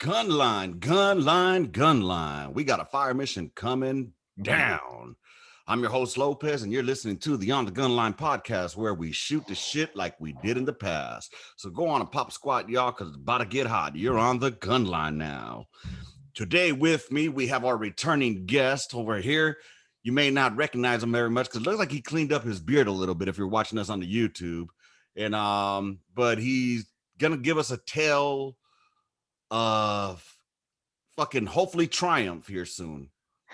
Gun line, gun line, gun line. We got a fire mission coming down. I'm your host, Lopez, and you're listening to the On the Gun Line podcast, where we shoot the shit like we did in the past. So go on and pop squat, y'all, because it's about to get hot. You're on the gun line now. Today with me, we have our returning guest over here. You may not recognize him very much because it looks like he cleaned up his beard a little bit if you're watching us on the YouTube. And but he's gonna give us a tale of fucking hopefully triumph here soon,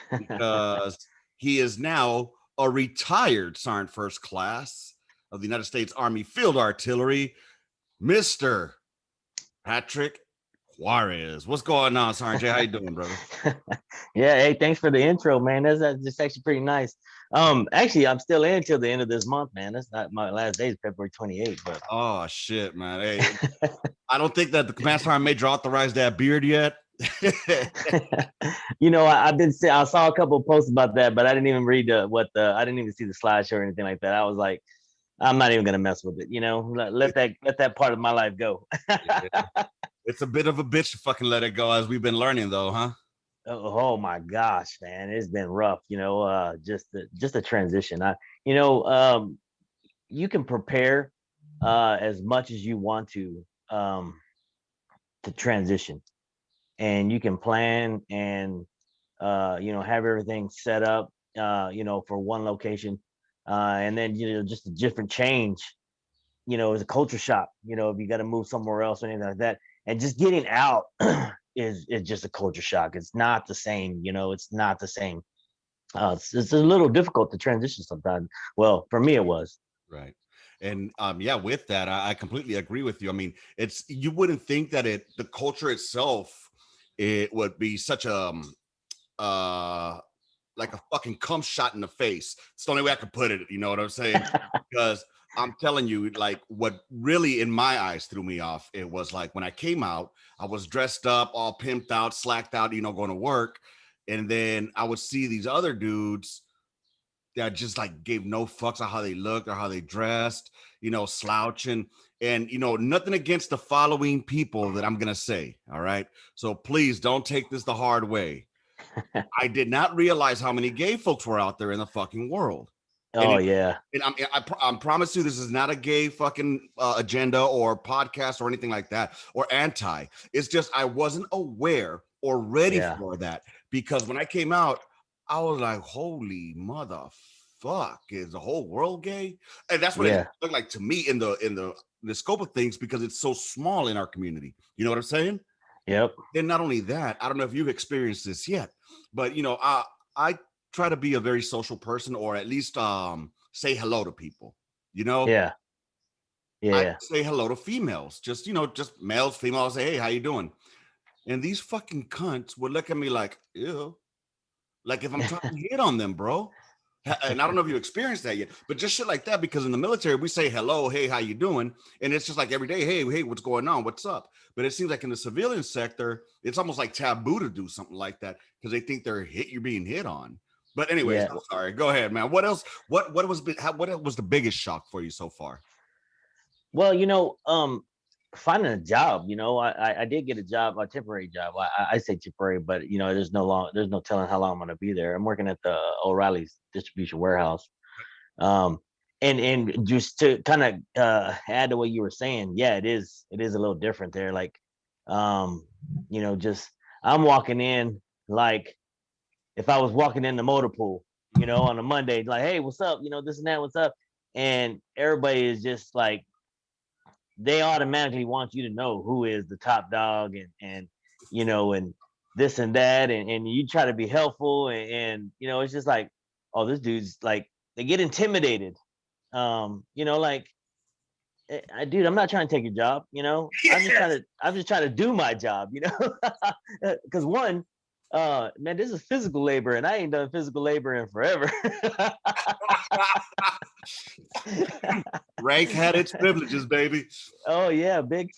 because he is now a retired Sergeant First Class of the United States Army Field Artillery, Mr. Patrick Juarez. What's going on, Sergeant J? How you doing, brother? Yeah, hey, thanks for the intro, man. That's actually pretty nice. Actually, I'm still in till the end of this month, man. That's not my last day, is February 28th. But oh shit, man. Hey, I don't think that the Command Sergeant Major authorized that beard yet. I saw a couple of posts about that, but I didn't even read I didn't even see the slideshow or anything like that. I was like, I'm not even gonna mess with it. Let that part of my life go. It's a bit of a bitch to fucking let it go, as we've been learning, though, huh? Oh my gosh, man, it's been rough. Just the transition. You can prepare as much as you want to transition, and you can plan and have everything set up for one location, and then just a different change. It's a culture shock. If you got to move somewhere else or anything like that, and just getting out is just a culture shock. It's not the same. It's not the same. It's a little difficult to transition sometimes. Well, for me, it was. Right. And yeah, with that, I completely agree with you. I mean, you wouldn't think that the culture itself, it would be such a like a fucking cum shot in the face. It's the only way I could put it. You know what I'm saying? Because I'm telling you, like, what really in my eyes threw me off, it was like when I came out, I was dressed up, all pimped out, slacked out, going to work. And then I would see these other dudes that just like gave no fucks on how they looked or how they dressed, slouching. And, nothing against the following people that I'm going to say. All right. So please don't take this the hard way. I did not realize how many gay folks were out there in the fucking world. Yeah. And I promise you, this is not a gay fucking agenda or podcast or anything like that, or anti. It's just I wasn't aware or ready for that, because when I came out, I was like, holy motherfuck, is the whole world gay? And that's what it looked like to me in the scope of things, because it's so small in our community. You know what I'm saying? Yep. And not only that, I don't know if you've experienced this yet, but I try to be a very social person, or at least say hello to people. Yeah. I say hello to females, just males, females. Say, hey, how you doing? And these fucking cunts would look at me like, ew, like if I'm trying to hit on them, bro. And I don't know if you experienced that yet, but just shit like that. Because in the military, we say hello, hey, how you doing? And it's just like every day, hey, what's going on? What's up? But it seems like in the civilian sector, it's almost like taboo to do something like that, because they think you're being hit on. But anyways, I'm sorry. Go ahead, man. What else? What was the biggest shock for you so far? Well, finding a job. I did get a job, a temporary job. I say temporary, but there's no telling how long I'm going to be there. I'm working at the O'Reilly's distribution warehouse. And just to kind of add to what you were saying, yeah, it is a little different there. Like, just I'm walking in like if I was walking in the motor pool, on a Monday, like, hey, what's up? This and that, what's up? And everybody is just like, they automatically want you to know who is the top dog, and and this and that, and you try to be helpful, and it's just like, oh, this dude's like, they get intimidated. Like, dude, I'm not trying to take your job. I'm just trying to do my job. Because one, man, this is physical labor, and I ain't done physical labor in forever. Rank had its privileges, baby. Oh yeah, big.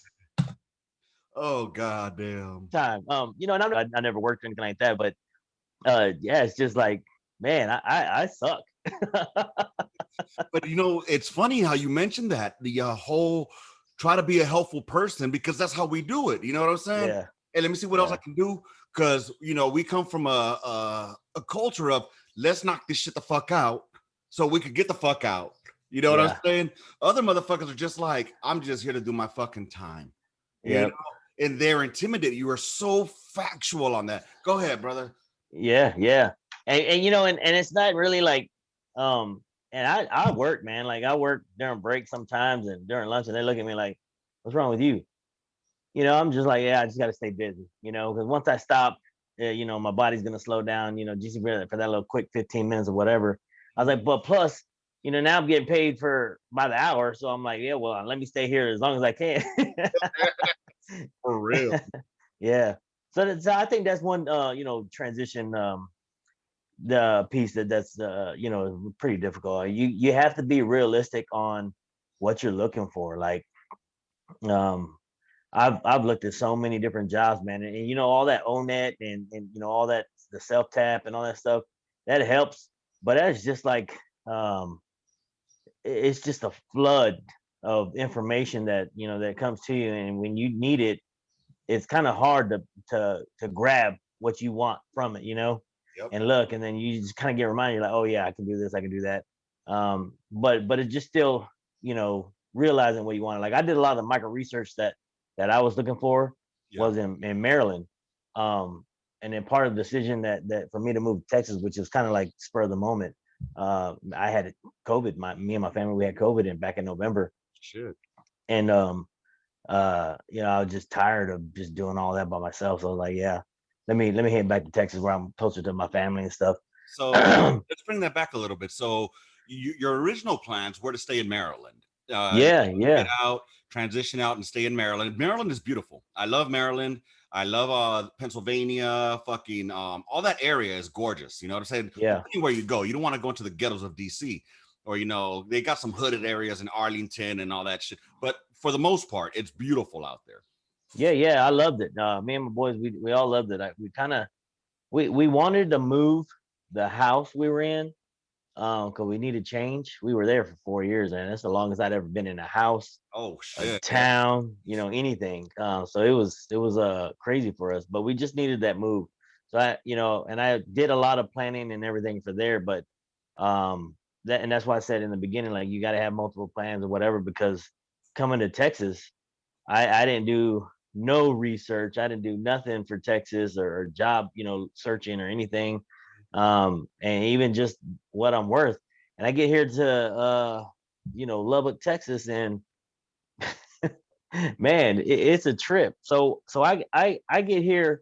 Oh goddamn time. And I never worked or anything like that, but yeah, it's just like, man, I suck. But it's funny how you mentioned that, the whole try to be a helpful person, because that's how we do it. You know what I'm saying? Yeah. hey, let me see what else I can do. Cause we come from a culture of let's knock this shit the fuck out so we could get the fuck out. You know what I'm saying? Other motherfuckers are just like, I'm just here to do my fucking time. Yeah. And they're intimidated. You are so factual on that. Go ahead, brother. Yeah. And and it's not really like and I work, man. Like I work during break sometimes and during lunch, and they look at me like, what's wrong with you? I'm just like, yeah, I just got to stay busy, because once I stop, my body's going to slow down, just for that little quick 15 minutes or whatever. I was like, but plus, now I'm getting paid by the hour. So I'm like, yeah, well, let me stay here as long as I can. For real. Yeah. So I think that's one, transition, the piece that's, pretty difficult. You have to be realistic on what you're looking for. Like, I've looked at so many different jobs, man, and all that ONET and all that, the self tap and all that stuff, that helps. But that's just like it's just a flood of information that that comes to you, and when you need it, it's kind of hard to grab what you want from it, Yep. and look, and then you just kind of get reminded, you're like, oh yeah, I can do this, I can do that. But it's just still realizing what you want. Like I did a lot of the micro research that I was looking for was in Maryland. And then part of the decision that for me to move to Texas, which is kind of like spur of the moment, I had COVID. Me and my family, we had COVID back in November. Shit. And I was just tired of just doing all that by myself. So I was like, yeah, let me head back to Texas where I'm closer to my family and stuff. So let's bring that back a little bit. So your original plans were to stay in Maryland. Get out, transition out, and stay in Maryland. Maryland is beautiful. I love Maryland. I love Pennsylvania. Fucking all that area is gorgeous. You know what I'm saying? Yeah. Anywhere you go, you don't want to go into the ghettos of DC, or they got some hooded areas in Arlington and all that shit. But for the most part, it's beautiful out there. Yeah, I loved it. Me and my boys, we all loved it. We wanted to move the house we were in, because we needed change. We were there for 4 years, and that's the longest I'd ever been in a house, Oh a shit. town, anything. So it was crazy for us, but we just needed that move. So and I did a lot of planning and everything for there, but that's why I said in the beginning, like you got to have multiple plans or whatever, because coming to Texas, I didn't do no research. I didn't do nothing for Texas or job, searching or anything. And even just what I'm worth. And I get here to Lubbock, Texas, and man, it's a trip. So I get here,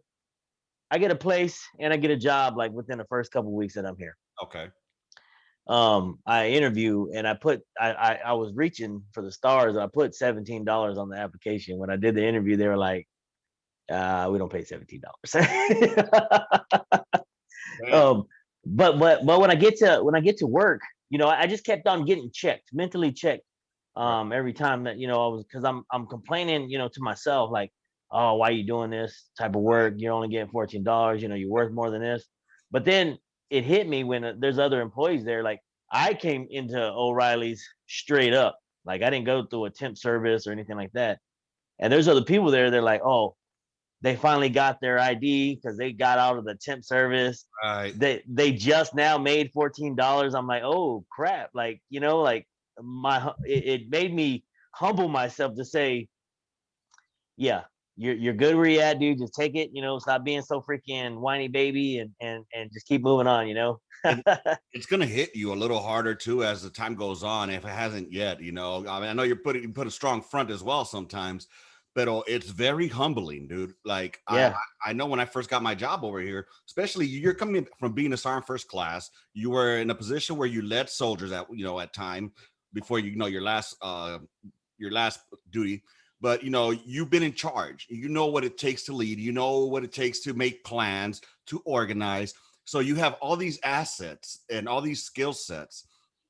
I get a place and I get a job like within the first couple of weeks that I'm here. Okay. I interview and I was reaching for the stars. I put $17 on the application. When I did the interview, they were like, we don't pay $17. But when I get to work, I just kept on getting mentally checked, every time that, I was, because I'm complaining, to myself, like, oh, why are you doing this type of work? You're only getting $14, you're worth more than this. But then it hit me when there's other employees there. Like I came into O'Reilly's straight up. Like I didn't go through a temp service or anything like that. And there's other people there. They're like, oh, they finally got their ID because they got out of the temp service. Right. They just now made $14. I'm like, oh crap! Like like it made me humble myself to say, yeah, you're good where you at, dude. Just take it. Stop being so freaking whiny baby and just keep moving on. It's gonna hit you a little harder too as the time goes on, if it hasn't yet. I mean, I know you put a strong front as well sometimes, but it's very humbling, dude. Like Yeah. I know when I first got my job over here, especially you're coming from being a sergeant first class, you were in a position where you led soldiers at time before your last duty. But you've been in charge. You know what it takes to lead. You know what it takes to make plans, to organize. So you have all these assets and all these skill sets.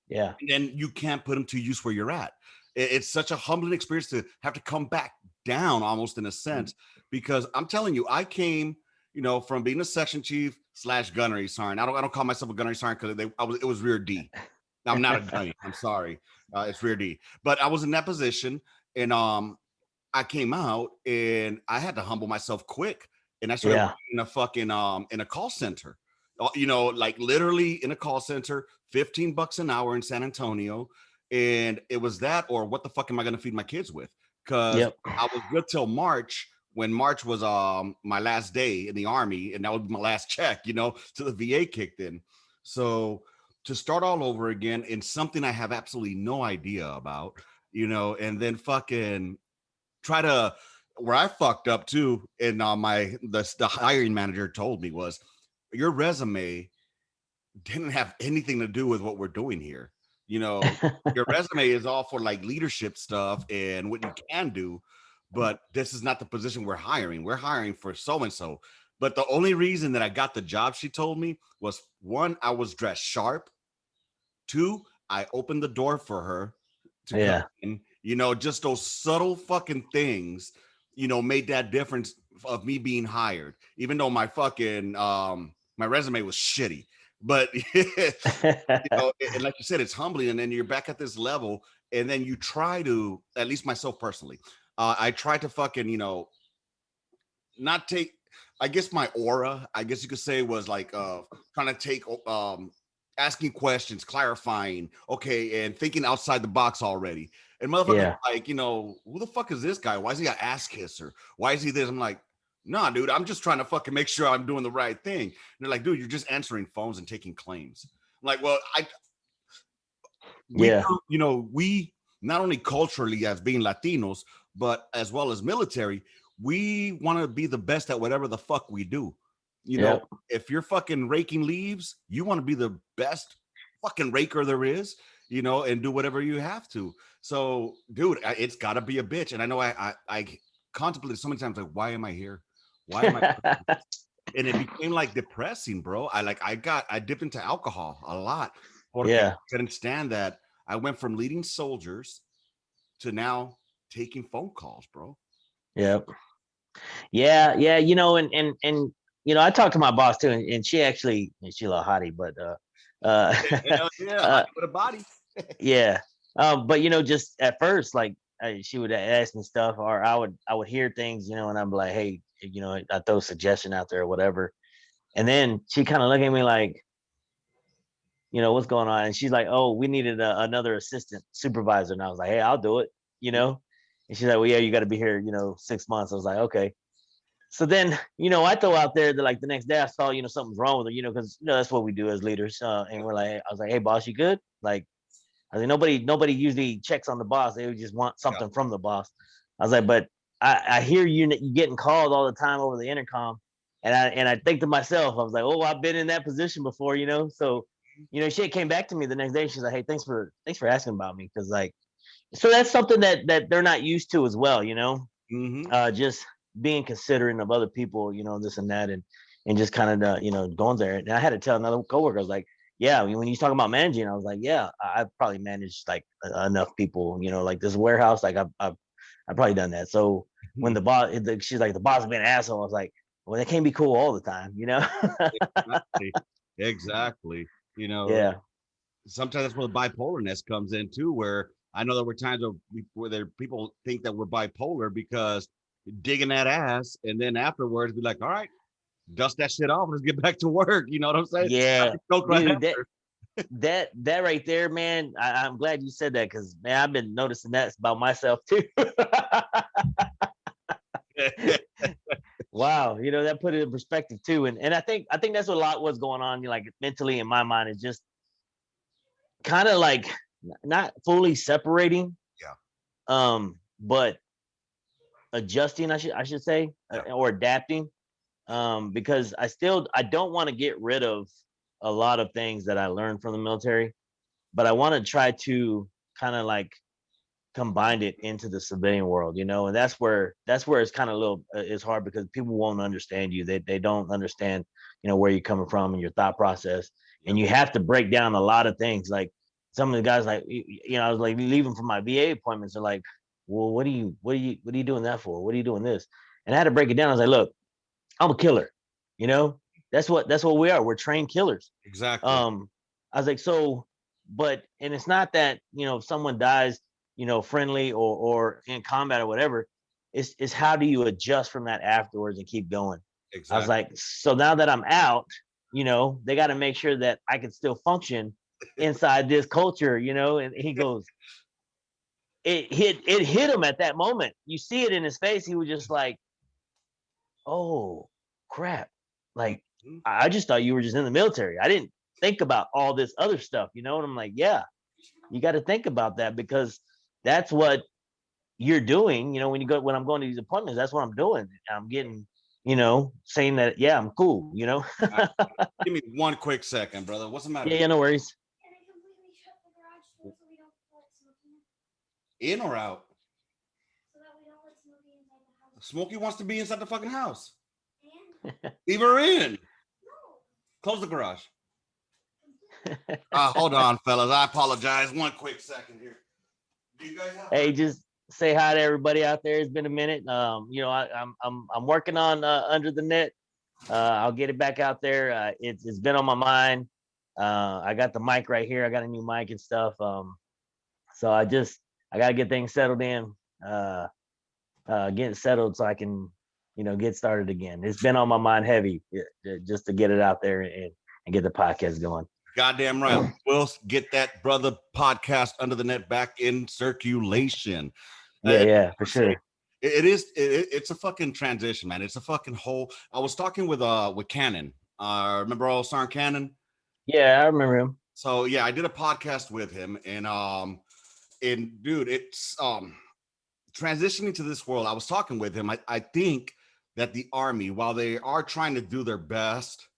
Yeah. And then you can't put them to use where you're at. It's such a humbling experience to have to come back down almost in a sense, because I'm telling you, I came, from being a section chief / gunnery sergeant. I don't call myself a gunnery sergeant because it was rear D. I'm not a gunny. I'm sorry. It's rear D. But I was in that position, and I came out and I had to humble myself quick, and I started working in a fucking in a call center. You know, like literally in a call center, $15 an hour in San Antonio. And it was that, or what the fuck am I gonna feed my kids with? Because I was good till March, when March was my last day in the army, and that was my last check, you know, till the VA kicked in. So to start all over again in something I have absolutely no idea about, you know, and then fucking try to, where I fucked up too, and the hiring manager told me was, your resume didn't have anything to do with what we're doing here. You know, your resume is all for like leadership stuff and what you can do, but this is not the position we're hiring. We're hiring for so and so. But the only reason that I got the job, she told me, was one, I was dressed sharp. Two, I opened the door for her to come in. You know, just those subtle fucking things, you know, made that difference of me being hired, even though my fucking my resume was shitty. But you know, and like you said, it's humbling, and then you're back at this level, and then you try to, at least myself personally, I try to fucking, you know, not take, I guess my aura, I guess you could say, was like trying to take asking questions, clarifying, okay, and thinking outside the box already. And motherfuckers like, you know, who the fuck is this guy? Why is he an ass kisser? Why is he this? I'm like, nah, dude, I'm just trying to fucking make sure I'm doing the right thing. And they're like, dude, you're just answering phones and taking claims. I'm like, well, you know, we not only culturally as being Latinos, but as well as military, we want to be the best at whatever the fuck we do. You know, if you're fucking raking leaves, you want to be the best fucking raker there is, you know, and do whatever you have to. So, dude, it's got to be a bitch. And I know I contemplated so many times, like, why am I here? Why am I? And it became like depressing, bro. I dipped into alcohol a lot. I couldn't stand that. I went from leading soldiers to now taking phone calls, bro. Yeah. You know, and you know, I talked to my boss too, and she actually, she's a little hottie, but With a body. But you know, just at first, like she would ask me stuff, or I would hear things, you know, and I'm like, hey, you know, I throw a suggestion out there or whatever, and then she kind of look at me like, you know, what's going on? And she's like, oh, we needed another assistant supervisor, and I was like, hey, I'll do it, you know. And she's like, well, yeah, you got to be here, you know, 6 months. I was like, okay. So then, you know, I throw out there that like the next day I saw, you know, something's wrong with her, you know, because you know that's what we do as leaders. And we're like, I was like, hey, boss, you good? Like, I mean, nobody usually checks on the boss. They would just want something from the boss. I was like, but I hear you getting called all the time over the intercom, and I think to myself, I was like, oh, I've been in that position before, you know. So, you know, she came back to me the next day. She's like, hey, thanks for asking about me, because like, so that's something that they're not used to as well, you know. Just being considerate of other people, you know, this and that, and just kind of you know, going there. And I had to tell another coworker, I was like, yeah, when you talk about managing, I was like, yeah, I've probably managed like enough people, you know, like this warehouse, like I've probably done that. So when the boss, she's like, the boss has been an asshole, I was like, well, they can't be cool all the time, you know. Exactly. You know, sometimes that's where the bipolarness comes in too, where I know there were times where there people think that we're bipolar because digging that ass, and then afterwards be like, all right, dust that shit off, let's get back to work. You know what I'm saying? Dude, that right there, man, I'm glad you said that, because man, I've been noticing that about myself too. Wow, you know, that put it in perspective too. And I think that's what a lot was going on, like mentally in my mind, is just kind of like not fully separating, but adjusting, I should say, or adapting, because I don't want to get rid of a lot of things that I learned from the military, but I want to try to kind of like combine it into the civilian world, you know. And that's where it's kind of a little it's hard, because people won't understand you. They don't understand, you know, where you're coming from and your thought process, and you have to break down a lot of things. Like some of the guys, like, you know, I was like leaving from my VA appointments, they're like, well, what are you doing that for? What are you doing this? And I had to break it down. I was like, look, I'm a killer, you know. That's what we are. We're trained killers. Exactly. I was like, so, but, and it's not that, you know, if someone dies, you know, friendly or in combat or whatever, it's how do you adjust from that afterwards and keep going? I was like, so now that I'm out, they got to make sure that I can still function inside this culture, And he goes, it hit him at that moment. You see it in his face. He was just like, oh crap. Like, I just thought you were just in the military. I didn't think about all this other stuff, And I'm like, yeah, you got to think about that because that's what you're doing. When I'm going to these appointments, that's what I'm doing. I'm getting, saying that, yeah, I'm cool, Give me 1 quick second, brother. What's the matter? Yeah, no worries. In or out? Smokey wants to be inside the fucking house. Leave her in. Close the garage. Hold on, fellas. I apologize. 1 quick second here. Do you guys have? Hey, just say hi to everybody out there. It's been a minute. I'm working on Under the Net. I'll get it back out there. It's been on my mind. I got the mic right here. I got a new mic and stuff. So I got to get things settled in. Getting settled so I can, get started again. It's been on my mind heavy just to get it out there and get the podcast going. Goddamn right. We'll get that brother podcast Under the Net back in circulation. Yeah, for sure. It's a fucking transition, man. It's a fucking whole. I was talking with Cannon. Remember old Sergeant Cannon? Yeah, I remember him. So yeah, I did a podcast with him, and dude, it's transitioning to this world. I was talking with him. I think that the Army, while they are trying to do their best,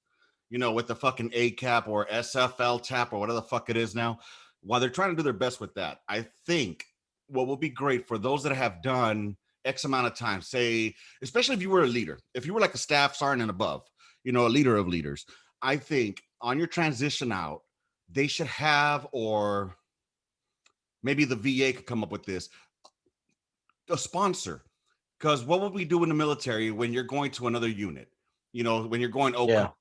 with the fucking ACAP or SFL tap or whatever the fuck it is now, while they're trying to do their best with that, I think what will be great for those that have done X amount of time, say, especially if you were a leader, if you were like a staff sergeant and above, a leader of leaders, I think on your transition out, they should have, or maybe the VA could come up with this, a sponsor. Because what would we do in the military when you're going to another unit? When you're going Otgl,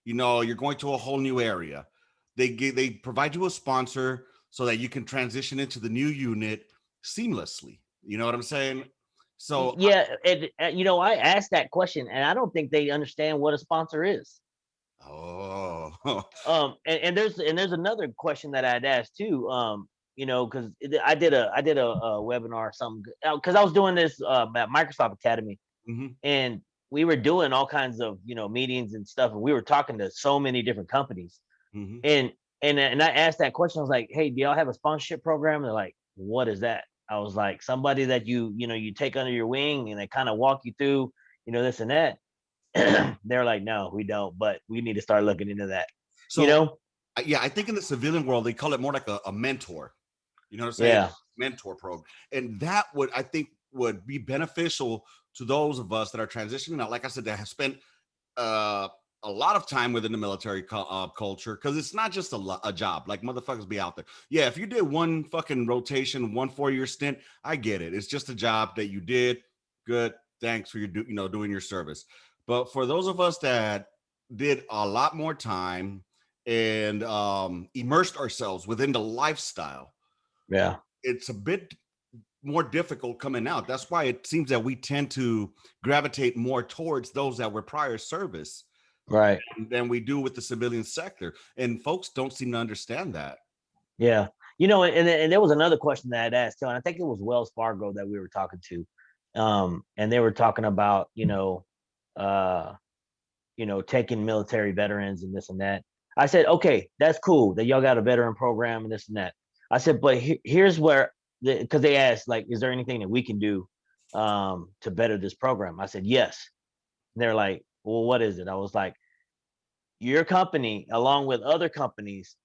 you're going to a whole new area. They provide you a sponsor so that you can transition into the new unit seamlessly. You know what I'm saying? So yeah, I asked that question, and I don't think they understand what a sponsor is. Oh. And there's another question that I'd asked too. Because I did a webinar or something, because I was doing this at Microsoft Academy, and we were doing all kinds of meetings and stuff, and we were talking to so many different companies, and I asked that question. I was like, hey, do y'all have a sponsorship program? And they're like, what is that? I was like, somebody that you take under your wing and they kind of walk you through this and that. They're like, no, we don't, but we need to start looking into that. So yeah, I think in the civilian world they call it more like a mentor. You know what I'm saying? Yeah. Mentor program. And that I think would be beneficial to those of us that are transitioning out. Like I said, that have spent a lot of time within the military culture, because it's not just a job. Like, motherfuckers be out there. Yeah, if you did one fucking rotation, 1 4-year stint, I get it. It's just a job that you did. Good. Thanks for your doing your service. But for those of us that did a lot more time and immersed ourselves within the lifestyle, yeah, it's a bit more difficult coming out. That's why it seems that we tend to gravitate more towards those that were prior service, right, than we do with the civilian sector. And folks don't seem to understand that. Yeah. And there was another question that I'd asked too, and I think it was Wells Fargo that we were talking to. And they were talking about, taking military veterans and this and that. I said, okay, that's cool that y'all got a veteran program and this and that. I said, but here's where, because they asked, like, is there anything that we can do to better this program? I said, yes. And they're like, well, what is it? I was like, your company, along with other companies,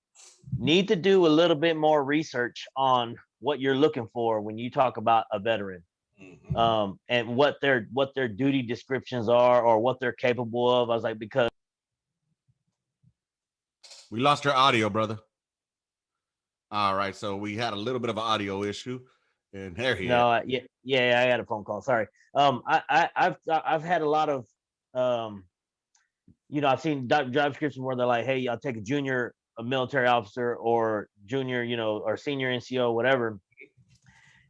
need to do a little bit more research on what you're looking for when you talk about a veteran, and what their duty descriptions are or what they're capable of. I was like, because we lost your audio, brother. All right, so we had a little bit of an audio issue, and there he is. Yeah, I had a phone call. Sorry. I've had a lot of, I've seen job descriptions where they're like, hey, I'll take a military officer or junior, or senior NCO, whatever.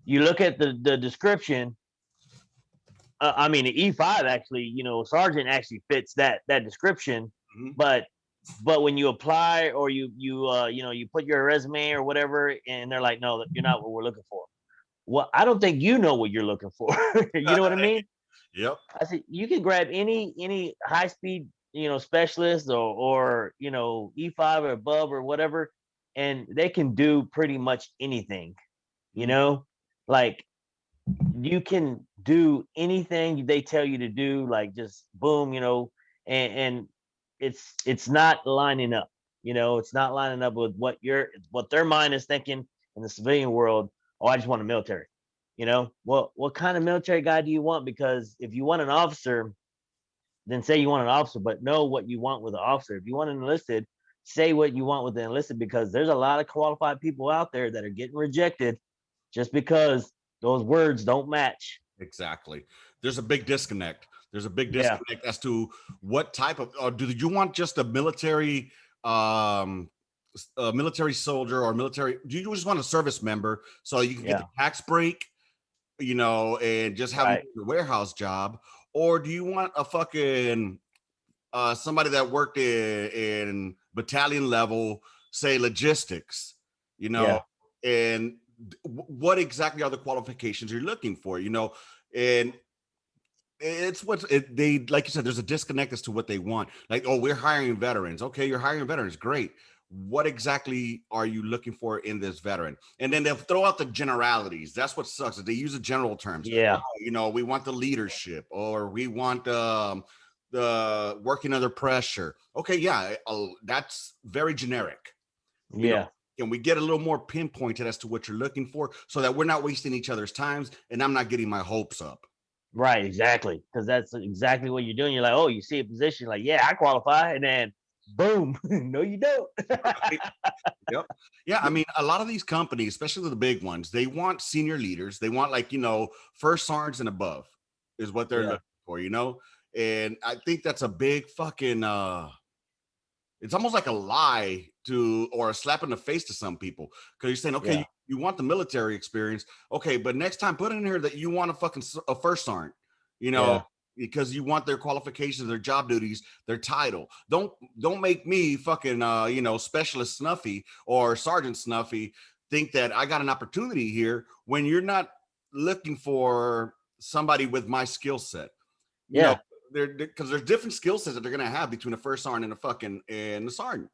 You look at the description, I mean, the E5 actually, sergeant actually fits that description, Mhm. but when you apply or you put your resume or whatever, and they're like, no, you're not what we're looking for. Well, I don't think you know what you're looking for. You know what I mean? Yep. I said you can grab any high speed, specialist or E5 or above or whatever, and they can do pretty much anything. You Mhm. know, like you can do anything they tell you to do, like just boom, and it's not lining up. It's not lining up with what their mind is thinking in the civilian world. Oh, I just want a military. Well, what kind of military guy do you want? Because if you want an officer, then say you want an officer, but know what you want with an officer. If you want an enlisted, say what you want with the enlisted, because there's a lot of qualified people out there that are getting rejected just because those words don't match. Exactly. There's a big disconnect. There's a big Yeah, disconnect as to what type of, or do you want just a military, a military soldier or military? Do you just want a service member so you can get yeah, the tax break, and just have them right. do the warehouse job, or do you want a fucking somebody that worked in battalion level, say logistics, you know, Yeah, and what exactly are the qualifications you're looking for, and it's they like you said, there's a disconnect as to what they want. Like, oh, we're hiring veterans. Okay, you're hiring veterans, great. What exactly are you looking for in this veteran? And then they'll throw out the generalities. That's what sucks, is they use the general terms. Oh, yeah, we want the leadership, or we want the working under pressure. Okay, yeah, that's very generic. you know yeah. can we get a little more pinpointed as to what you're looking for, so that we're not wasting each other's times and I'm not getting my hopes up? Right, exactly. Because that's exactly what you're doing. You're like, oh, you see a position, like, yeah, I qualify, and then boom, no, you don't. Right. Yep. Yeah, I mean, a lot of these companies, especially the big ones, they want senior leaders. They want, like, first sergeants and above is what they're Yeah, looking for. And I think that's a big fucking it's almost like a lie to, or a slap in the face to some people, because you're saying, okay, yeah, you want the military experience, okay, but next time put in here that you want a fucking a first sergeant, you know, yeah, because you want their qualifications, their job duties, their title. Don't make me fucking specialist Snuffy or Sergeant Snuffy think that I got an opportunity here when you're not looking for somebody with my skill set. You know, yeah. because there's different skill sets that they're gonna have between a first sergeant and a fucking and the sergeant.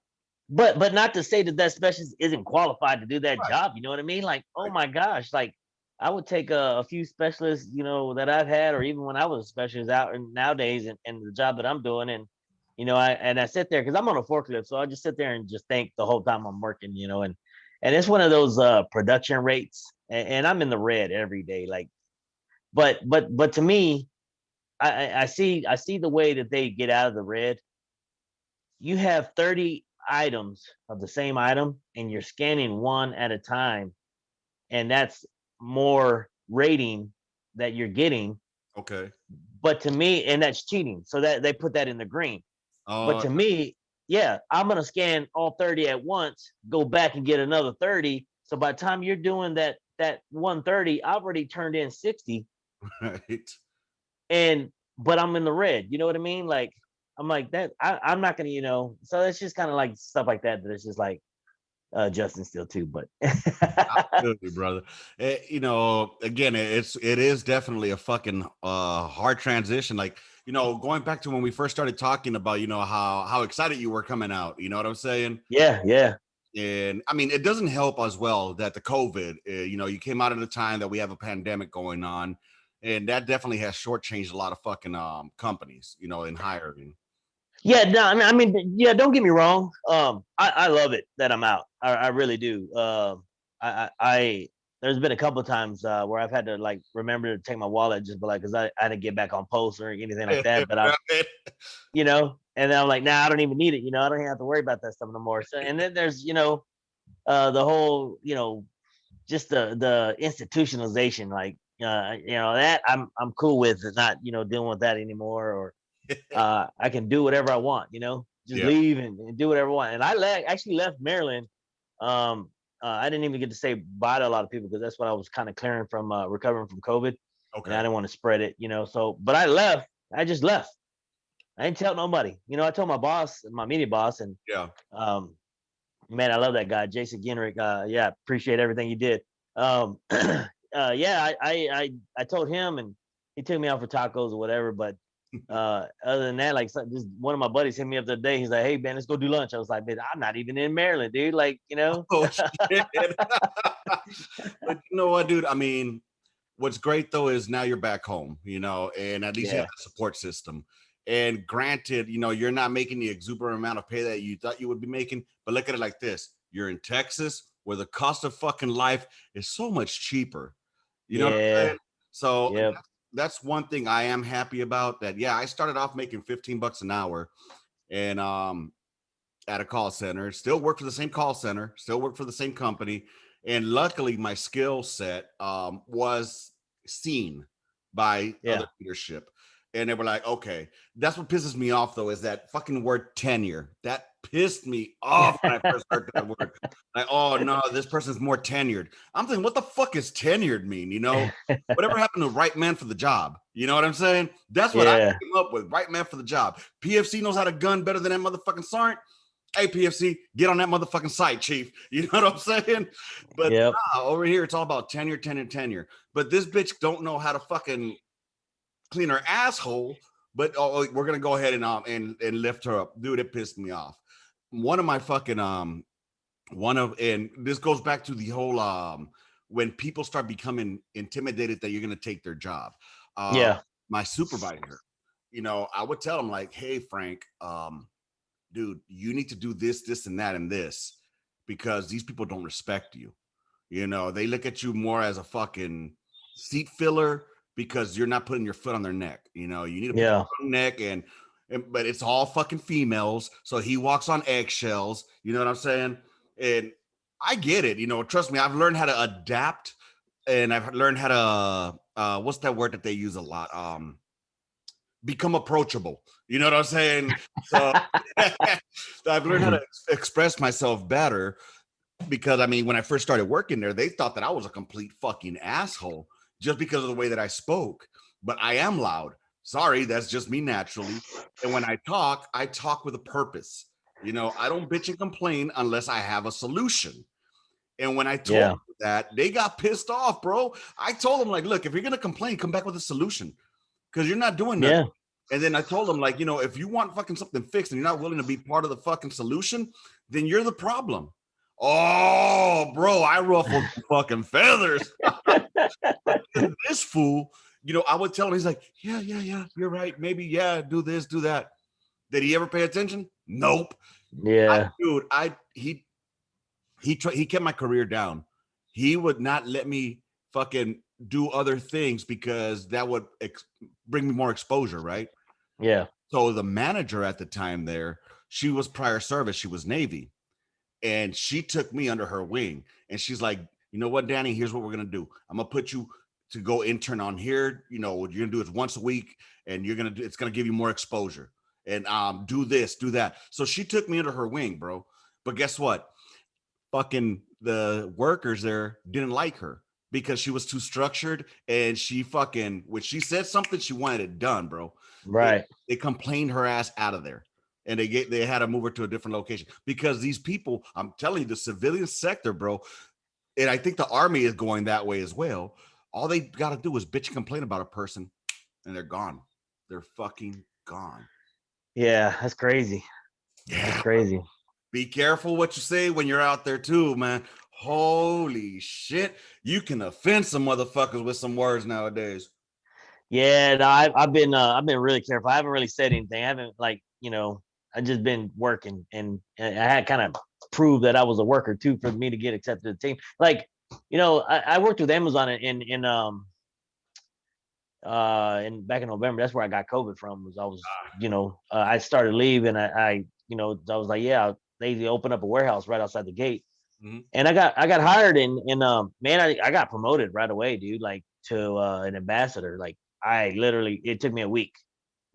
But not to say that specialist isn't qualified to do that Right, job. You know what I mean? Like, oh right. my gosh, like I would take a few specialists, that I've had, or even when I was a specialist out and nowadays, and the job that I'm doing, and I sit there because I'm on a forklift, so I just sit there and just think the whole time I'm working, and it's one of those production rates, and I'm in the red every day, like, but to me, I see the way that they get out of the red. You have 30 items of the same item and you're scanning one at a time, and that's more rating that you're getting. Okay. But to me, and that's cheating, so that they put that in the green. But Uh, to me, yeah, I'm going to scan all 30 at once, go back and get another 30. So by the time you're doing that 130, I've already turned in 60, right. and but I'm in the red. You know what I mean? Like, I'm like that. I'm not gonna, So it's just kind of like stuff like that. That it's just like Justin still too, but Absolutely, brother. Again, it is definitely a fucking hard transition. Like, going back to when we first started talking about, how excited you were coming out. You know what I'm saying? yeah, yeah, And I mean, it doesn't help as well that the COVID, you came out at a time that we have a pandemic going on, and that definitely has shortchanged a lot of fucking companies, in hiring. yeah. No, yeah. Don't get me wrong. I love it that I'm out. I really do. I there's been a couple of times where I've had to like remember to take my wallet, just be like, because I didn't get back on post or anything like that. But Right. and then I'm like, nah, I don't even need it. I don't even have to worry about that stuff no more. So, and then there's the whole just the institutionalization, like that I'm cool with, not dealing with that anymore, or I can do whatever I want, just Yeah. leave and do whatever I want. And actually left Maryland. I didn't even get to say bye to a lot of people because that's what I was kind of clearing from recovering from COVID. and I Okay. didn't want to spread it, So, but I left. I just left. I didn't tell nobody. I told my boss, my media boss, and Yeah. um, man, I love that guy, Jason Genrick. Yeah, appreciate everything he did. Yeah, I told him, and he took me out for tacos or whatever. But other than that, like just one of my buddies hit me up the other day. He's like, "Hey, man, let's go do lunch." I was like, "Man, I'm not even in Maryland, dude. Like, Oh shit. But you know what, dude? I mean, what's great though is now you're back home, and at least you have Yeah, a support system. And granted, you're not making the exuberant amount of pay that you thought you would be making, but look at it like this: you're in Texas, where the cost of fucking life is so much cheaper. You know what I'm yeah, saying? So yep, that's one thing I am happy about. That yeah, I started off making $15 an hour, and at a call center, still work for the same call center, still work for the same company. And luckily, my skill set was seen by other yeah, leadership. And they were like, okay, that's what pisses me off, though, is that fucking word tenure. That pissed me off when I first heard that word. Like, oh, no, this person's more tenured. I'm thinking, what the fuck does tenured mean? Whatever happened to right man for the job? You know what I'm saying? That's what I yeah, came up with, right man for the job. PFC knows how to gun better than that motherfucking sergeant. Hey, PFC, get on that motherfucking site, chief. You know what I'm saying? But yep, over here, it's all about tenure, tenure, tenure. But this bitch don't know how to fucking clean her asshole. But we're gonna go ahead and lift her up, dude. It pissed me off. One of my fucking and this goes back to the whole when people start becoming intimidated that you're gonna take their job. Uh, yeah, my supervisor, I would tell him like, hey, Frank, dude, you need to do this, this, and that, and this, because these people don't respect you. They look at you more as a fucking seat filler because you're not putting your foot on their neck. You need to put your yeah, foot on their neck, but it's all fucking females. So he walks on eggshells. You know what I'm saying? And I get it. Trust me, I've learned how to adapt, and I've learned how to what's that word that they use a lot? Become approachable. You know what I'm saying? So I've learned how to express myself better because I mean, when I first started working there, they thought that I was a complete fucking asshole just because of the way that I spoke. But I am loud. Sorry, that's just me naturally. And when I talk with a purpose. I don't bitch and complain unless I have a solution. And when I told yeah, them that, they got pissed off, bro. I told them, like, look, if you're gonna complain, come back with a solution because you're not doing nothing. yeah, And then I told him, like, if you want fucking something fixed and you're not willing to be part of the fucking solution, then you're the problem. Oh, bro, I ruffled some fucking feathers. But then this fool, I would tell him, he's like, yeah, yeah, yeah, you're right. Maybe, yeah, do this, do that. Did he ever pay attention? Nope. yeah, Dude, he kept my career down. He would not let me fucking do other things because that would bring me more exposure, right? yeah, So the manager at the time there, she was prior service, she was Navy, and she took me under her wing, and she's like, you know what, Danny, here's what we're gonna do. I'm gonna put you to go intern on here. What you're gonna do is once a week, and it's gonna give you more exposure. And do this, do that. So she took me under her wing, bro. But guess what? Fucking the workers there didn't like her because she was too structured, and she fucking when she said something, she wanted it done, bro. They, right, they complained her ass out of there, and they had to move her to a different location because these people, I'm telling you, the civilian sector, bro, and I think the army is going that way as well. All they got to do is bitch and complain about a person, and they're gone. They're fucking gone. yeah. That's crazy. That's Yeah. crazy. Be careful what you say when you're out there too, man. Holy shit. You can offend some motherfuckers with some words nowadays. Yeah, no, I've been really careful. I haven't really said anything. I haven't I just been working, and I had kind of proved that I was a worker too for me to get accepted to the team. Like, I worked with Amazon in back in November. That's where I got COVID from. Was I was I started leaving. I was like, yeah, they opened up a warehouse right outside the gate, Mhm. and I got hired, and man, I got promoted right away, dude. Like to an ambassador. Like I literally, it took me a week.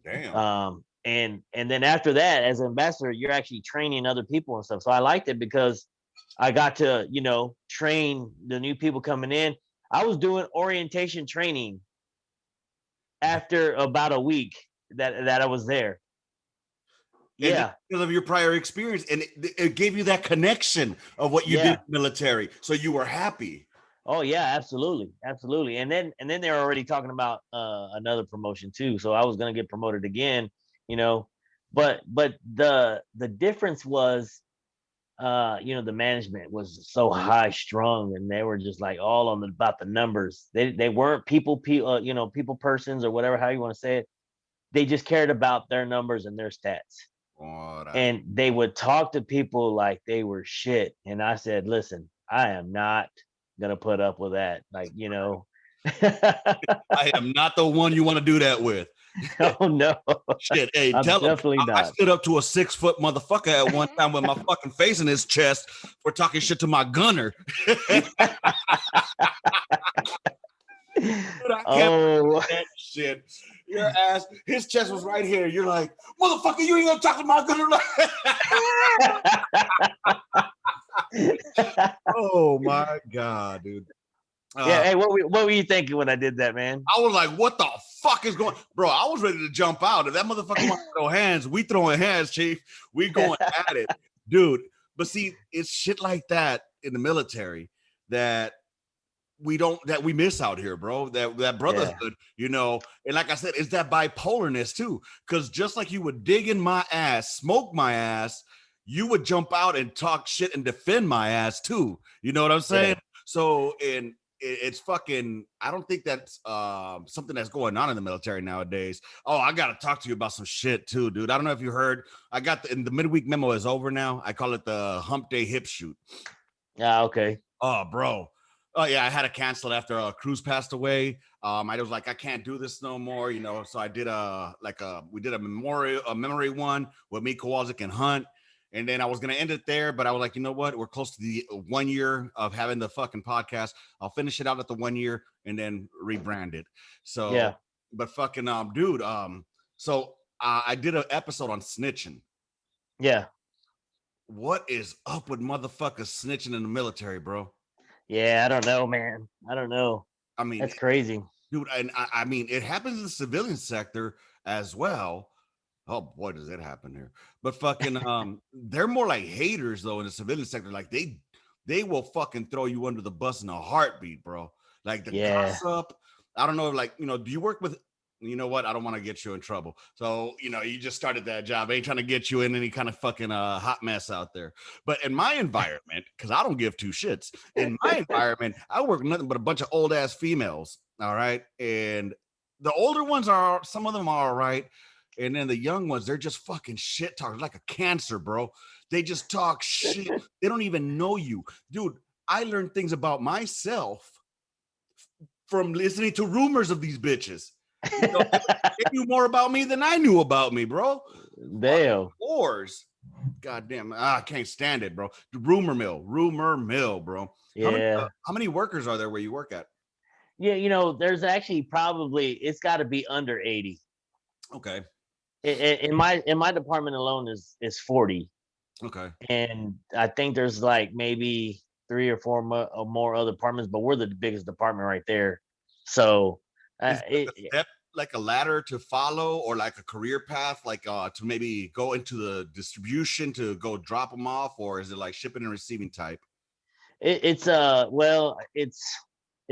Damn. And then after that, as an ambassador, you're actually training other people and stuff. So I liked it because I got to train the new people coming in. I was doing orientation training after about a week that I was there. And Yeah. because of your prior experience, and it gave you that connection of what you did in the military, so you were happy. Oh yeah, absolutely, absolutely. And then they're already talking about another promotion too. So I was gonna get promoted again, you know. But the difference was, the management was so high strung, and they were just like all on about the numbers. They weren't people persons or whatever how you want to say it. They just cared about their numbers and their stats. And they would talk to people like they were shit. And I said, listen, I am not gonna put up with that. Like, I am not the one you want to do that with. Oh no. Shit, hey, I'm tell him definitely I not. stood up to a 6-foot motherfucker at one time with my fucking face in his chest for talking shit to my gunner. Dude, I can't Oh, that shit. Your ass, his chest was right here. You're like, motherfucker, you ain't gonna talk to my gunner like Oh my god, dude. yeah. Hey, what were you thinking when I did that, man? I was like, what the fuck is going, bro? I was ready to jump out. If that motherfucker wants to throw hands, we throwing hands, chief. We going at it, dude. But see, it's shit like that in the military that we miss out here, bro. That brotherhood, and like I said, it's that bipolarness too. Because just like you would dig in my ass, smoke my ass, you would jump out and talk shit and defend my ass too. You know what I'm saying? So it's fucking, I don't think that's something that's going on in the military nowadays. Oh, I gotta talk to you about some shit too, dude. I don't know if you heard, I got the midweek memo is over now. I call it the hump day hip shoot. Yeah, okay. Oh, bro. Oh yeah, I had to cancel it after Cruz passed away. I was like, I can't do this no more, so I did we did a memory one with me, Kowalczyk, and Hunt. And then I was going to end it there, but I was like, you know what? We're close to the 1 year of having the fucking podcast. I'll finish it out at the 1 year and then rebrand it. So, yeah. But fucking, dude, so I did an episode on snitching. Yeah. What is up with motherfuckers snitching in the military, bro? Yeah, I don't know, man. I don't know. I mean, that's crazy. Dude, and I mean, it happens in the civilian sector as well. Oh boy, does it happen here. But fucking they're more like haters though in the civilian sector. Like they will fucking throw you under the bus in a heartbeat, bro. Like the gossip. I don't know, do you work with, you know what? I don't want to get you in trouble. So, you just started that job. I ain't trying to get you in any kind of fucking hot mess out there. But in my environment, because I don't give two shits, in my environment, I work with nothing but a bunch of old ass females. All right. And the older ones some of them are all right. And then the young ones, they're just fucking shit talkers, like a cancer, bro. They just talk shit. They don't even know you. Dude, I learned things about myself from listening to rumors of these bitches. They knew more about me than I knew about me, bro. Damn. Wars. Goddamn. I can't stand it, bro. Rumor mill, bro. Yeah. How many workers are there where you work at? Yeah, there's actually probably, it's got to be under 80. Okay. In my department alone is 40. Okay. And I think there's like maybe 3 or 4 more other departments, but we're the biggest department right there. So like a ladder to follow, or like a career path, like to maybe go into the distribution to go drop them off, or is it like shipping and receiving type? It's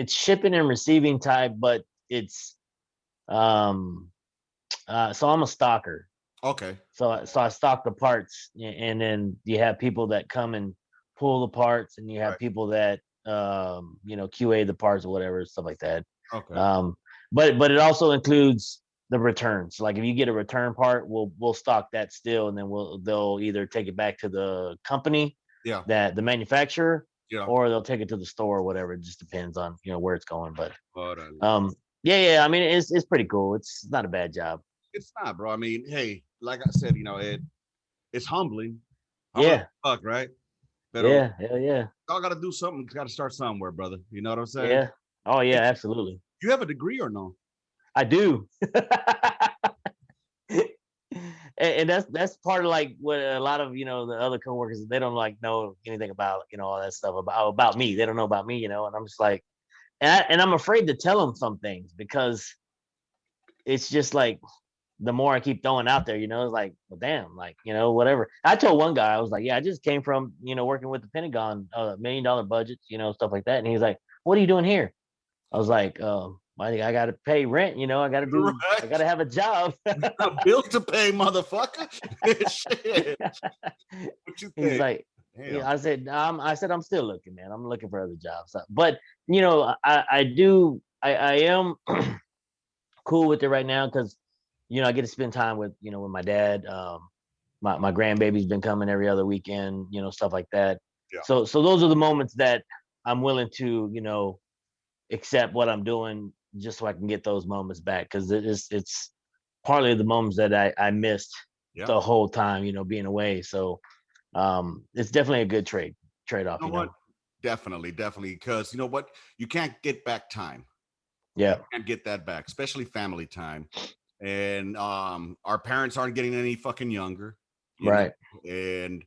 shipping and receiving type, but it's so I'm a stocker. Okay. So I stock the parts, and then you have people that come and pull the parts, and you have people that QA the parts or whatever, stuff like that. Okay. But it also includes the returns. Like if you get a return part, we'll stock that still, and then they'll either take it back to the company, that the manufacturer, or they'll take it to the store or whatever. It just depends on where it's going. But yeah. I mean, it's pretty cool. It's not a bad job. It's not, bro. I mean, hey, like I said, it's humbling. Fuck, right? But yeah, hell yeah. Y'all got to do something. Got to start somewhere, brother. You know what I'm saying? Yeah. Oh yeah, absolutely. You have a degree or no? I do. And that's part of like what a lot of the other coworkers, they don't like know anything about all that stuff about me. They don't know about me, and I'm just like, and I'm afraid to tell them some things because it's just like the more I keep throwing out there, it's like, well, damn, like, whatever. I told one guy, I was like, yeah, I just came from, working with the Pentagon, $1 million budgets, stuff like that. And he's like, what are you doing here? I was like, I got to pay rent, I got to have a job. A bill to pay, motherfucker. Shit. What you He's think? like, I said, I'm still looking, man. I'm looking for other jobs. But, I am cool with it right now because, I get to spend time with, with my dad. My grandbaby's been coming every other weekend, stuff like that. Yeah. So those are the moments that I'm willing to, accept what I'm doing just so I can get those moments back. Cause it's partly the moments that I missed the whole time, being away. So it's definitely a good trade-off, What? Definitely. Because you know what? You can't get back time. Yeah. You can't get that back, especially family time. And our parents aren't getting any fucking younger. Right. And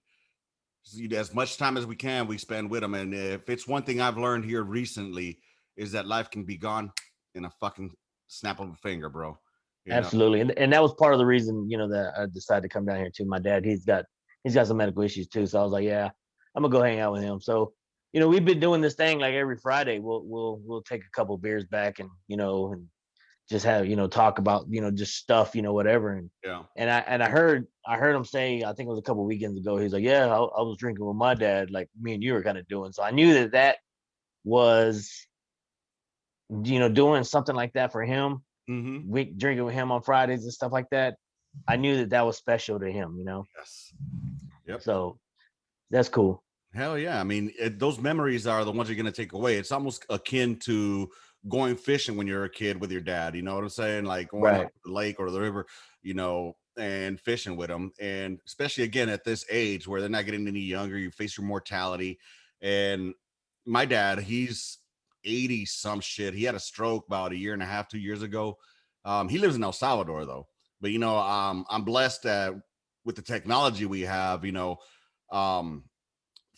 as much time as we can, we spend with them. And if it's one thing I've learned here recently, is that life can be gone in a fucking snap of a finger, bro. Absolutely. And that was part of the reason, that I decided to come down here too. My dad, he's got some medical issues too. So I was like, yeah, I'm gonna go hang out with him. So, we've been doing this thing like every Friday. We'll take a couple beers back and, and just have, talk about, just stuff, whatever. And I heard him say, I think it was a couple weekends ago, he's like, yeah, I was drinking with my dad, like me and you were kind of doing. So I knew that was, doing something like that for him. We drinking with him on Fridays and stuff like that. I knew that was special to him, Yes. Yep. So that's cool. Hell yeah. I mean, those memories are the ones you're going to take away. It's almost akin to going fishing when you're a kid with your dad. You know what I'm saying? Like going out to the lake or the river, and fishing with them. And especially again at this age where they're not getting any younger, you face your mortality. And my dad, he's 80 some shit. He had a stroke about a year and a half, 2 years ago. He lives in El Salvador though. But I'm blessed that with the technology we have,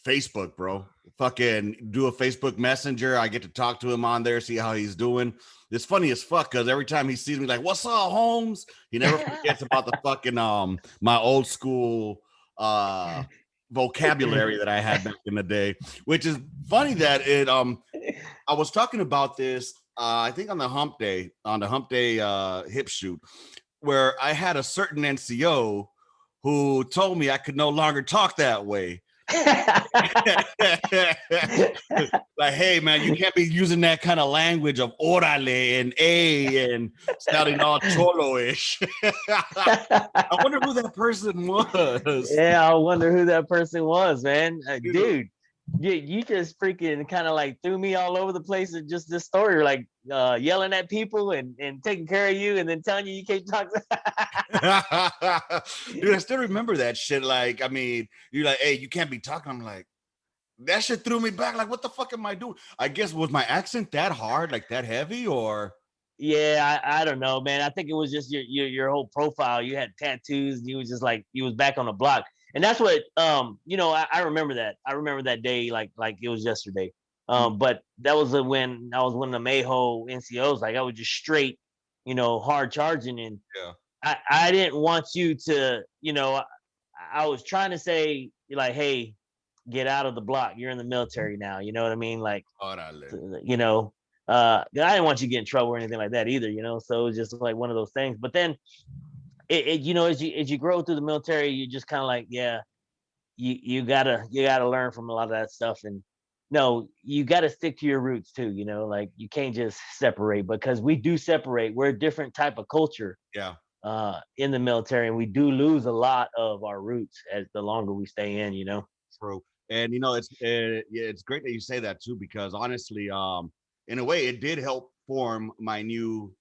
Facebook, bro. Fucking do a Facebook Messenger. I get to talk to him on there, see how he's doing. It's funny as fuck because every time he sees me, like, "What's up, Holmes?" He never forgets about the fucking my old school vocabulary that I had back in the day. Which is funny that it I was talking about this I think on the hump day hip shoot, where I had a certain NCO who told me I could no longer talk that way. Like, hey man, you can't be using that kind of language of orale and a and sounding all cholo-ish. I wonder who that person was. Yeah, I wonder who that person was, man. Dude, you just freaking kind of like threw me all over the place in just this story, like yelling at people and taking care of you and then telling you can't talk. Dude, I still remember that shit. Like, I mean, you're like, hey, you can't be talking. I'm like, that shit threw me back. Like, what the fuck am I doing? I guess, was my accent that hard, like that heavy, or? Yeah, I don't know, man. I think it was just your whole profile. You had tattoos. And you was just like, you was back on the block. And that's what, I remember that. I remember that day like it was yesterday. But that was when I was one of the Mayho NCOs. Like I was just straight, hard charging. And I didn't want you to, I was trying to say like, hey, get out of the block. You're in the military now. You know what I mean? Like, I didn't want you to get in trouble or anything like that either, So it was just like one of those things. But then as you grow through the military, you just kind of like, you gotta learn from a lot of that stuff. And no, you gotta stick to your roots too, like you can't just separate, because we do separate. We're a different type of culture in the military, and we do lose a lot of our roots as the longer we stay in, True. And it's great that you say that too, because honestly, in a way, it did help form my new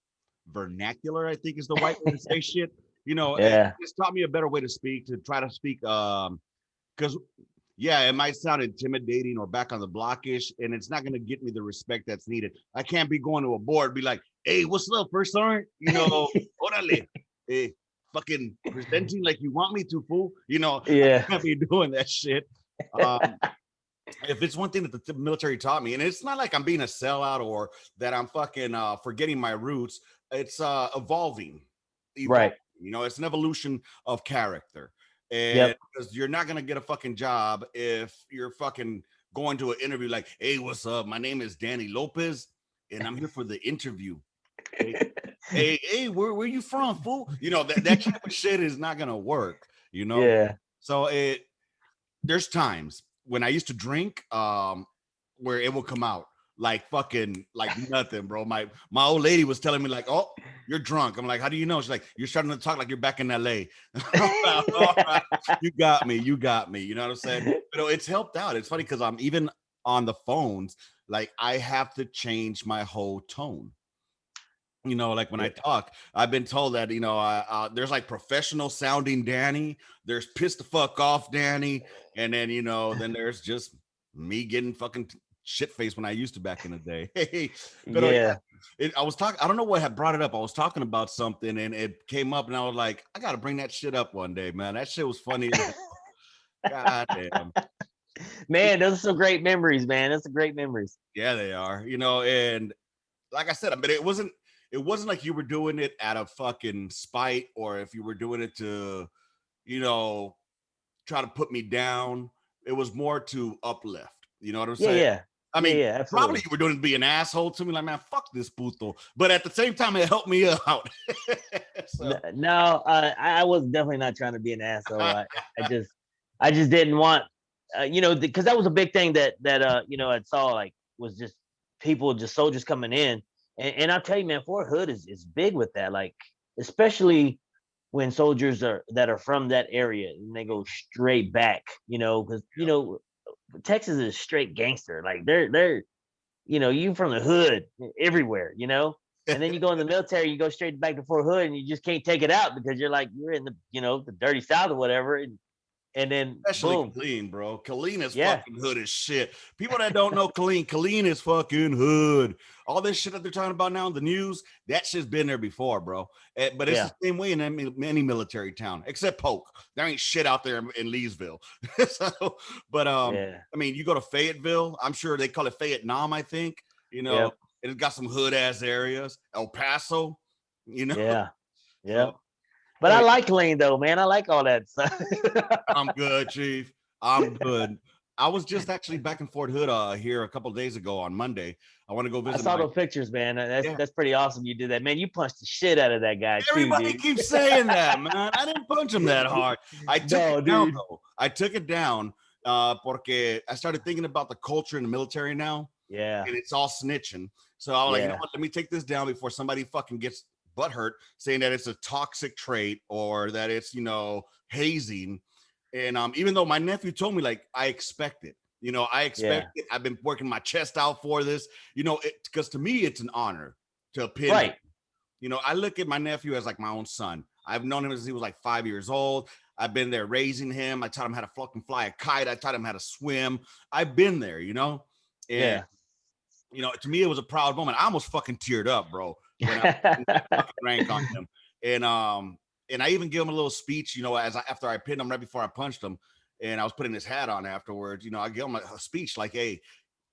vernacular, I think is the right way to say shit. It's taught me a better way to speak, to try to speak, because it might sound intimidating or back on the blockish, and it's not going to get me the respect that's needed. I can't be going to a board, be like, hey, what's up, first sergeant? Orale, hey, fucking presenting like you want me to, fool. I can't be doing that shit. if it's one thing that the military taught me, and it's not like I'm being a sellout or that I'm fucking forgetting my roots. It's evolving. Right. You know, it's an evolution of character. And Yep. because you're not gonna get a fucking job if you're fucking going to an interview like, hey, what's up? My name is Danny Lopez, and I'm here for the interview. Hey, hey, where you from, fool? You know, that type of shit is not gonna work, you know. Yeah. So there's times when I used to drink, where it will come out like fucking like nothing, bro. My old lady was telling me like, "Oh, you're drunk." I'm like, "How do you know?" She's like, "You're starting to talk like you're back in LA." All right, you got me. You got me. You know what I'm saying? But it's helped out. It's funny because I'm even on the phones, like I have to change my whole tone. You know, like when I talk, I've been told that, you know, there's like professional sounding Danny, there's pissed the fuck off Danny, and then, you know, then there's just me getting fucking shit faced when I used to back in the day. Hey, but Yeah. I was talking, I don't know what had brought it up. I was talking about something and it came up, and I was like, I got to bring that shit up one day, man. That shit was funny. God damn. Man, those are some great memories, man. Those are great memories. Yeah, they are, you know, and like I said, but it wasn't like you were doing it out of fucking spite, or if you were doing it to, you know, try to put me down. It was more to uplift. You know what I'm Yeah, saying? yeah. I Yeah, mean, yeah, probably absolutely. you were doing it to be an asshole to me, like, man, fuck this puto. But at the same time, it helped me out. So No, I was definitely not trying to be an asshole. I just, I just didn't want, you know, because that was a big thing that you know, I saw, like, was just people, just soldiers coming in, and I'll tell you, man, Fort Hood is big with that, like, especially when soldiers are from that area and they go straight back, you know, because you know Texas is straight gangster, like they're you know, you from the hood everywhere, you know. And then you go in the military, you go straight back to Fort Hood, and you just can't take it out because you're like you're in the, you know, the dirty South or whatever, and then especially boom, Killeen, bro. Killeen is yeah, fucking hood as shit. People that don't know Killeen is fucking hood. All this shit that they're talking about now in the news, that shit's been there before, bro. But it's the yeah, same way in any military town, except Polk. There ain't shit out there in Leesville. So, but yeah, I mean, you go to Fayetteville. I'm sure they call it Vietnam. I think, you know, yep, it's got some hood ass areas. El Paso, you know. yeah, So yep. But I hey, like lean though, man. I like all that stuff. I'm good, Chief. I'm good. I was just actually back in Fort Hood here a couple of days ago on Monday. I want to go I visit saw my those pictures, man. yeah. That's pretty awesome. You did that, man. You punched the shit out of that guy too, Everybody dude. keeps saying that, man. I didn't punch him that hard. I took it No, down dude. though. I took it down porque I started thinking about the culture in the military now, Yeah, and it's all snitching. So I was like, you know yeah, what? Let me take this down before somebody fucking gets butthurt saying that it's a toxic trait or that it's, you know, hazing. And even though my nephew told me, like, I expect it. You know, I expect yeah. it. I've been working my chest out for this. You know, because to me, it's an honor to pin him. Right. You know, I look at my nephew as like my own son. I've known him since he was like 5 years old. I've been there raising him. I taught him how to fucking fly a kite. I taught him how to swim. I've been there, you know? And, Yeah. you know, to me, it was a proud moment. I almost fucking teared up, bro, when I pinned that fucking rank on him. And I even gave him a little speech, you know, after I pinned him right before I punched him, and I was putting his hat on afterwards. You know, I gave him a speech like, "Hey,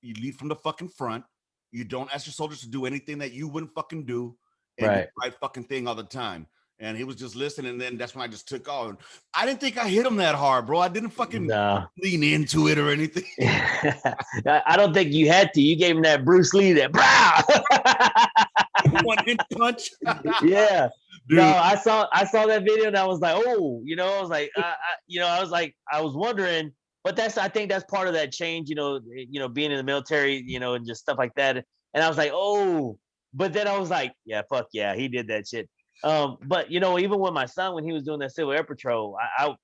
you lead from the fucking front. You don't ask your soldiers to do anything that you wouldn't fucking do, and do Right. the right fucking thing all the time." And he was just listening, and then that's when I just took off. I didn't think I hit him that hard, bro. I didn't fucking No. lean into it or anything. I don't think you had to. You gave him that Bruce Lee, that brow. One inch punch, Yeah. No, dude. I saw that video and I was like, oh, you know, I was like, you know, I was like, I was wondering, but I think that's part of that change, you know, being in the military, you know, and just stuff like that. And I was like, oh, but then I was like, yeah, fuck yeah, he did that shit. But you know, even with my son when he was doing that Civil Air Patrol,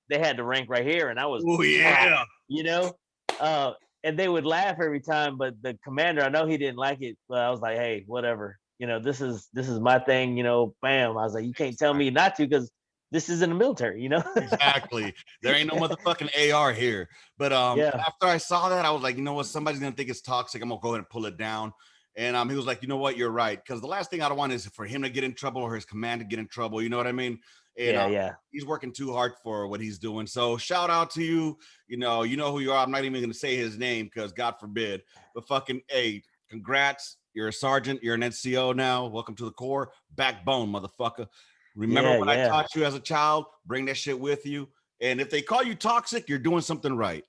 they had the rank right here, and I was, Oh yeah. you know, uh, and they would laugh every time. But the commander, I know he didn't like it, but I was like, hey, whatever. You know, this is my thing. You know, bam. I was like, you can't tell me not to because this is in the military. You know. Exactly. There ain't no motherfucking AR here. But Yeah. after I saw that, I was like, you know what? Somebody's gonna think it's toxic. I'm gonna go ahead and pull it down. And he was like, you know what, you're right, because the last thing I don't want is for him to get in trouble or his command to get in trouble. You know what I mean? And Yeah. he's working too hard for what he's doing. So shout out to you. You know who you are. I'm not even going to say his name because God forbid. But fucking, hey, congrats. You're a sergeant. You're an NCO now. Welcome to the Corps. Backbone, motherfucker. Remember what I taught you as a child? Bring that shit with you. And if they call you toxic, you're doing something right.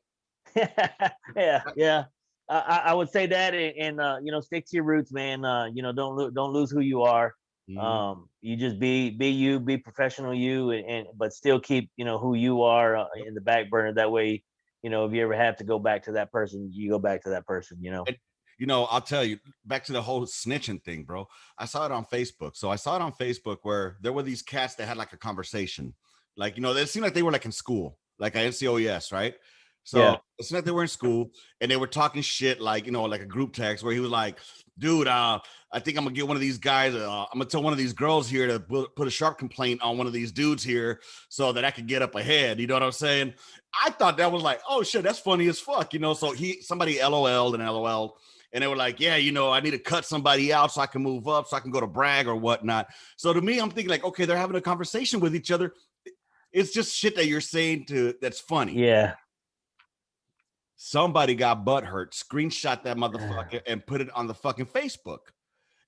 Yeah. I would say that, and stick to your roots, man. Don't lose who you are. You just be you, be professional, you, and but still keep who you are in the back burner. That way, if you ever have to go back to that person, you go back to that person. And, I'll tell you, back to the whole snitching thing, bro. I saw it on Facebook. So I saw it on Facebook where there were these cats that had like a conversation. Like, they seemed like they were like in school, like a NCOES, right? So Yeah. it seemed like they were in school and they were talking shit, like, like a group text where he was like, dude, I think I'm gonna get one of these guys. I'm gonna tell one of these girls here to put a sharp complaint on one of these dudes here so that I could get up ahead. You know what I'm saying? I thought that was like, oh shit, that's funny as fuck. So somebody LOL'd and LOL'd. And they were like, yeah, I need to cut somebody out so I can move up, so I can go to brag or whatnot. So to me, I'm thinking like, okay, they're having a conversation with each other. It's just shit that you're saying that's funny. Yeah. Somebody got butt hurt, screenshot that motherfucker and put it on the fucking Facebook.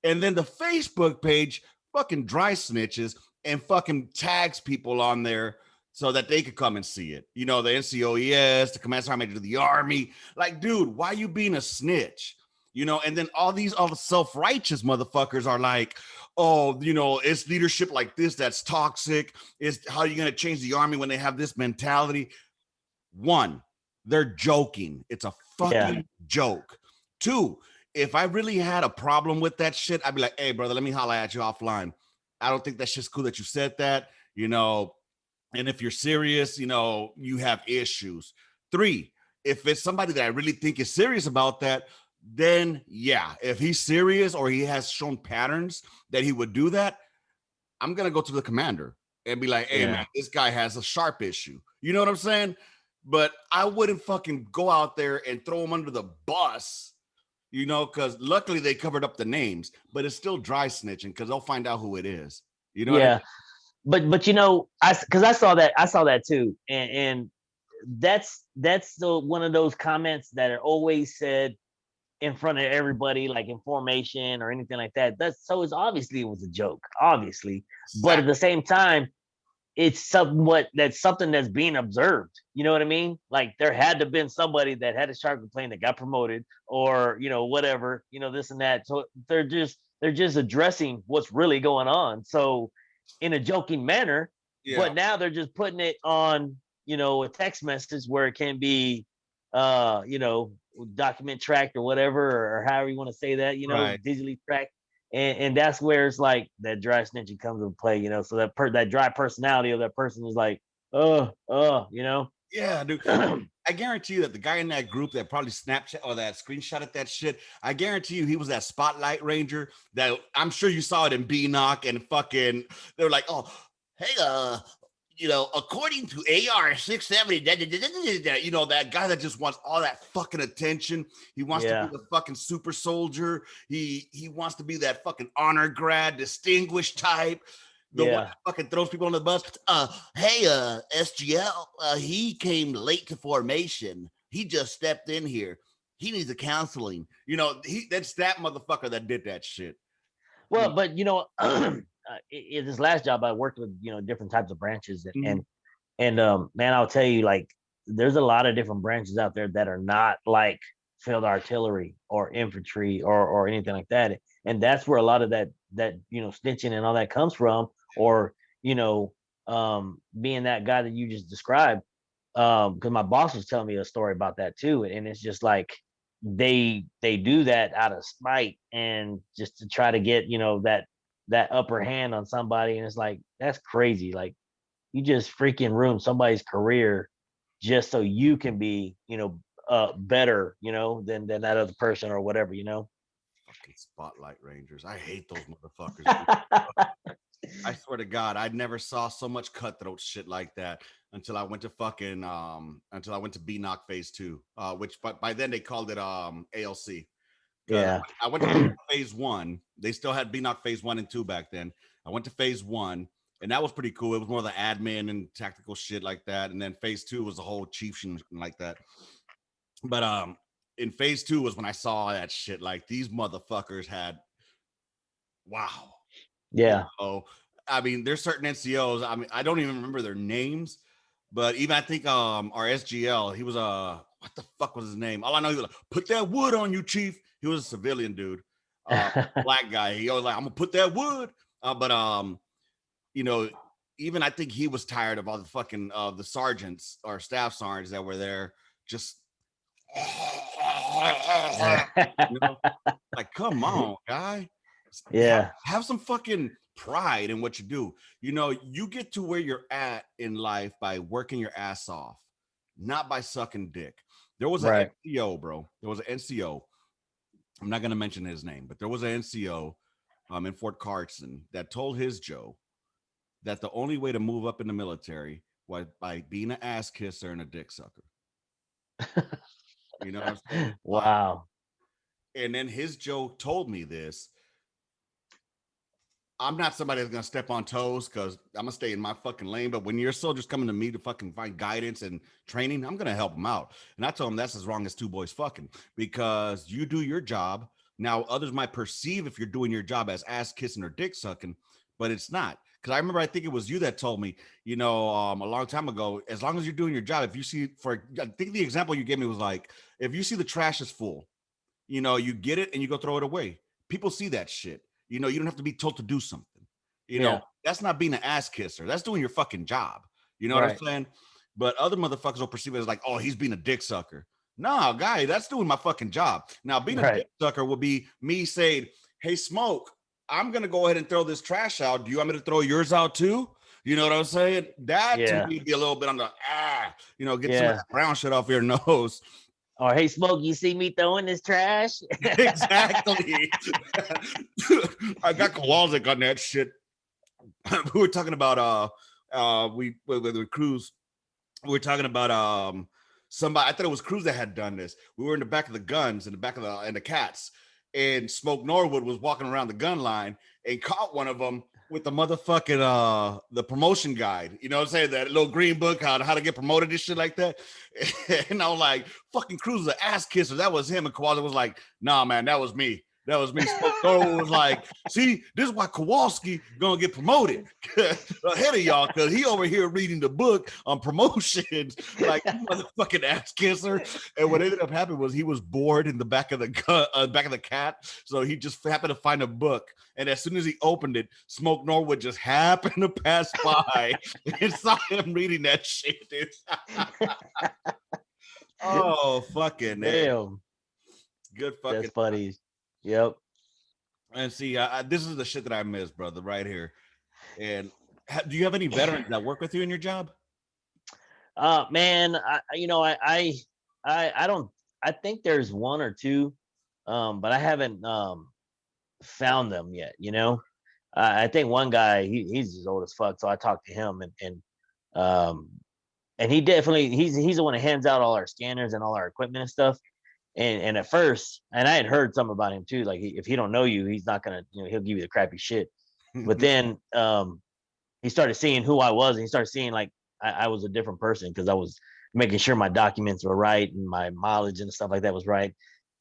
And then the Facebook page fucking dry snitches and fucking tags people on there so that they could come and see it. The NCOES, the Command Sergeant Major of the Army. Like, dude, why you being a snitch? And then all the self-righteous motherfuckers are like, oh, it's leadership like this that's toxic. Is how are you going to change the Army when they have this mentality? One, they're joking. It's a fucking joke. Two, if I really had a problem with that shit, I'd be like, hey, brother, let me holler at you offline. I don't think that shit's cool that you said that, and if you're serious, you have issues. Three, if it's somebody that I really think is serious about that, then yeah, if he's serious or he has shown patterns that he would do that, I'm going to go to the commander and be like, hey, man, this guy has a sharp issue. You know what I'm saying? But I wouldn't fucking go out there and throw him under the bus, because luckily they covered up the names, but it's still dry snitching because they'll find out who it is. You know what I mean? But I saw that too, and that's one of those comments that are always said in front of everybody, like in formation or anything like that. It's obviously it was a joke, obviously, but at the same time, it's something that's being observed. You know what I mean? Like there had to have been somebody that had a sharp complaint that got promoted, or whatever, this and that. So they're just addressing what's really going on. So in a joking manner, but now they're just putting it on, a text message where it can be, document tracked or whatever, or however you want to say that, Right. digitally tracked. And that's where it's like that dry snitching comes into play, so that dry personality of that person is like, Yeah, dude. I guarantee you that the guy in that group that probably Snapchat or that screenshotted that shit, I guarantee you he was that Spotlight Ranger that I'm sure you saw it in B-Knock and fucking, they were like, oh, hey, according to AR 670, that guy that just wants all that fucking attention. He wants to be the fucking super soldier. He wants to be that fucking honor grad, distinguished type. The one that fucking throws people on the bus. Hey, SGL, he came late to formation. He just stepped in here. He needs a counseling. That's that motherfucker that did that shit. Well, but in this last job, I worked with different types of branches, and man, I'll tell you, like, there's a lot of different branches out there that are not like field artillery or infantry or anything like that, and that's where a lot of that snitching and all that comes from, or being that guy that you just described. Because my boss was telling me a story about that too, and it's just like they do that out of spite and just to try to get that upper hand on somebody, and it's like, that's crazy. Like, you just freaking ruined somebody's career just so you can be better than that other person or whatever. Fucking Spotlight Rangers. I hate those motherfuckers. I swear to God, I never saw so much cutthroat shit like that until I went to B-Knock Phase 2, which by then they called it ALC. because Yeah. I went to phase 1. They still had BNOC phase 1 and 2 back then. I went to phase 1, and that was pretty cool. It was more of the admin and tactical shit like that. And then phase 2 was the whole chief shit like that. But in phase 2 was when I saw that shit. Like these motherfuckers had, wow. Yeah. I mean, there's certain NCOs. I mean, I don't even remember their names, but even I think our SGL, he was what the fuck was his name? All I know, he was like, put that wood on you, chief. He was a civilian dude, black guy. He was like, I'm gonna put that wood. But you know, even I think he was tired of all the fucking the sergeants or staff sergeants that were there, just you know, like, come on, guy. Yeah. Have some fucking pride in what you do. You know, you get to where you're at in life by working your ass off, not by sucking dick. There was an Right. NCO, bro. There was an NCO. I'm not going to mention his name, but there was an NCO in Fort Carson that told his Joe that the only way to move up in the military was by being an ass kisser and a dick sucker. You know what I'm saying? Wow. And then his Joe told me this. I'm not somebody that's gonna step on toes because I'm gonna stay in my fucking lane. But when your soldiers coming to me to fucking find guidance and training, I'm gonna help them out. And I told him that's as wrong as two boys fucking, because you do your job. Now others might perceive if you're doing your job as ass kissing or dick sucking, but it's not. Because I remember, I think it was you that told me, you know, a long time ago, as long as you're doing your job, if you see, I think the example you gave me was like, if you see the trash is full, you know, you get it and you go throw it away. People see that shit. You know, you don't have to be told to do something. You know, that's not being an ass kisser. That's doing your fucking job. You know what I'm saying? But other motherfuckers will perceive it as like, oh, he's being a dick sucker. No, guy, that's doing my fucking job. Now, being a dick sucker will be me saying, hey, Smoke, I'm going to go ahead and throw this trash out. Do you want me to throw yours out too? You know what I'm saying? That to me be a little bit on the, you know, get some of that brown shit off your nose. Or, hey, Smoke, you see me throwing this trash? Exactly. I got Kowalczyk on that shit. We were talking about with Cruz. We were talking about somebody. I thought it was Cruz that had done this. We were in the back of the guns, in the back of the cats, and Smoke Norwood was walking around the gun line and caught one of them with the motherfucking the promotion guide. You know what I'm saying? That little green book, how to get promoted and shit like that. And I was like, fucking Cruz, the ass kisser. That was him. And Kowalczyk was like, nah, man, that was me. That was me. Smoke was like, see, this is why Kowalski gonna get promoted ahead of y'all, because he over here reading the book on promotions, like motherfucking ass kisser. And what ended up happening was he was bored in the back of the cat, so he just happened to find a book. And as soon as he opened it, Smoke Norwood just happened to pass by and saw him reading that shit, dude. Oh, fucking damn! Good fucking. That's funny. Yep. And see, this is the shit that I miss, brother, right here. And do you have any veterans that work with you in your job? Man, I don't. I think there's one or two, but I haven't found them yet. You know, I think one guy he's just old as fuck, so I talked to him and he definitely he's the one that hands out all our scanners and all our equipment and stuff. And at first, and I had heard something about him too. Like if he don't know you, he's not gonna, you know, he'll give you the crappy shit. But then he started seeing who I was, and he started seeing like I was a different person because I was making sure my documents were right and my mileage and stuff like that was right.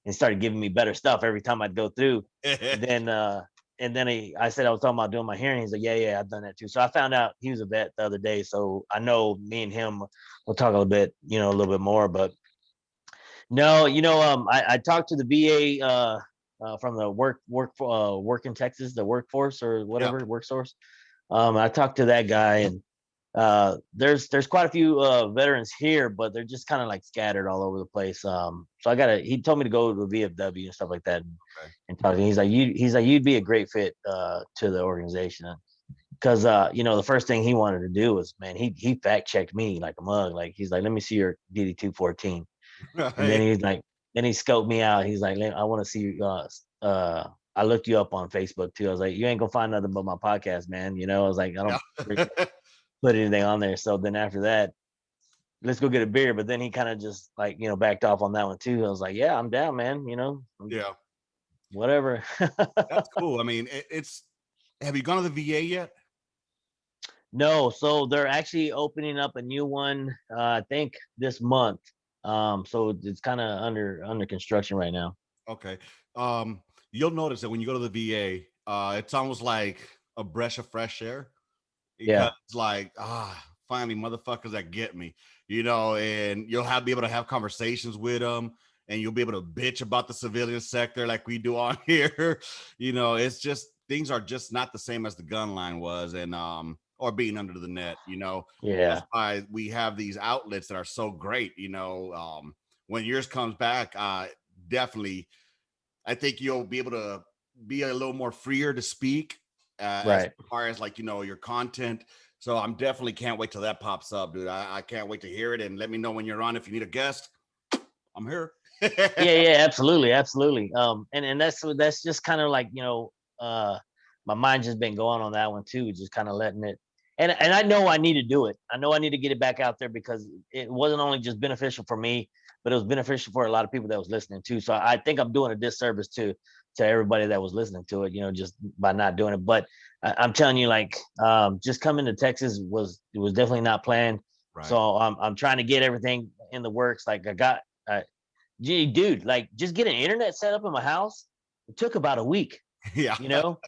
And started giving me better stuff every time I'd go through. And then I said I was talking about doing my hearing. He's like, yeah, I've done that too. So I found out he was a vet the other day. So I know me and him will talk a little bit more. But no, I talked to the VA from the work in Texas, the workforce or whatever, work source. I talked to that guy, and there's quite a few veterans here, but they're just kind of like scattered all over the place. So he told me to go to the VFW and stuff like that and talk to him. He's like, you'd be a great fit to the organization. Because the first thing he wanted to do was, man, he fact checked me like a mug. Like he's like, let me see your DD 214. And then he's like, then he scoped me out. He's like, I want to see you. I looked you up on Facebook too. I was like, you ain't gonna find nothing but my podcast, man. You know, I was like, I don't put anything on there. So then after that, let's go get a beer. But then he kind of just like, backed off on that one too. I was like, yeah, I'm down, man. Yeah. whatever. That's cool. I mean, it's. Have you gone to the VA yet? No, so they're actually opening up a new one, I think this month. So it's kind of under construction right now. Okay. You'll notice that when you go to the VA, it's almost like a breath of fresh air because Yeah, it's like, finally motherfuckers that get me, and you'll be able to have conversations with them and you'll be able to bitch about the civilian sector like we do on here. It's just things are just not the same as the gun line was and or being under the net. That's yeah, why we have these outlets that are so great. When yours comes back, definitely I think you'll be able to be a little more freer to speak as right. far as like, your content. So I'm definitely can't wait till that pops up, dude. I can't wait to hear it and let me know when you're on. If you need a guest, I'm here. Yeah, yeah, absolutely, absolutely. And that's just kind of like, my mind just been going on that one too, just kind of letting it. And I know I need to do it. I know I need to get it back out there because it wasn't only just beneficial for me, but it was beneficial for a lot of people that was listening too. So I think I'm doing a disservice to everybody that was listening to it, just by not doing it. But I'm telling you, like, just coming to Texas was definitely not planned. Right. So I'm trying to get everything in the works. Like gee, dude, like just getting internet set up in my house, it took about a week, Yeah. you know?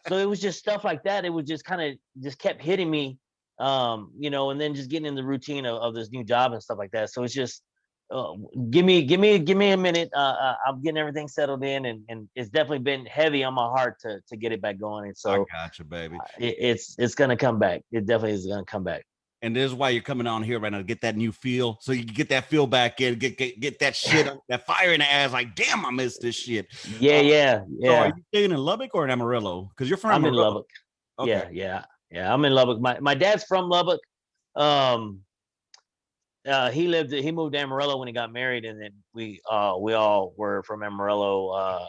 So it was just stuff like that. It was just kind of just kept hitting me, and then just getting in the routine of this new job and stuff like that. So it's just uh, give me a minute. I'm getting everything settled in, and it's definitely been heavy on my heart to get it back going. And I so got you, baby. it's gonna come back. It definitely is gonna come back. And this is why you're coming on here right now to get that new feel, so you can get that feel back in, get that shit, that fire in the ass. Like, damn, I miss this shit. Yeah, Uh, yeah, so, are yeah. you staying in Lubbock or in Amarillo? Because you're from I'm in Amarillo. Lubbock. Okay. Yeah, yeah, yeah. I'm in Lubbock. My dad's from Lubbock. Um, he moved to Amarillo when he got married, and then we all were from Amarillo.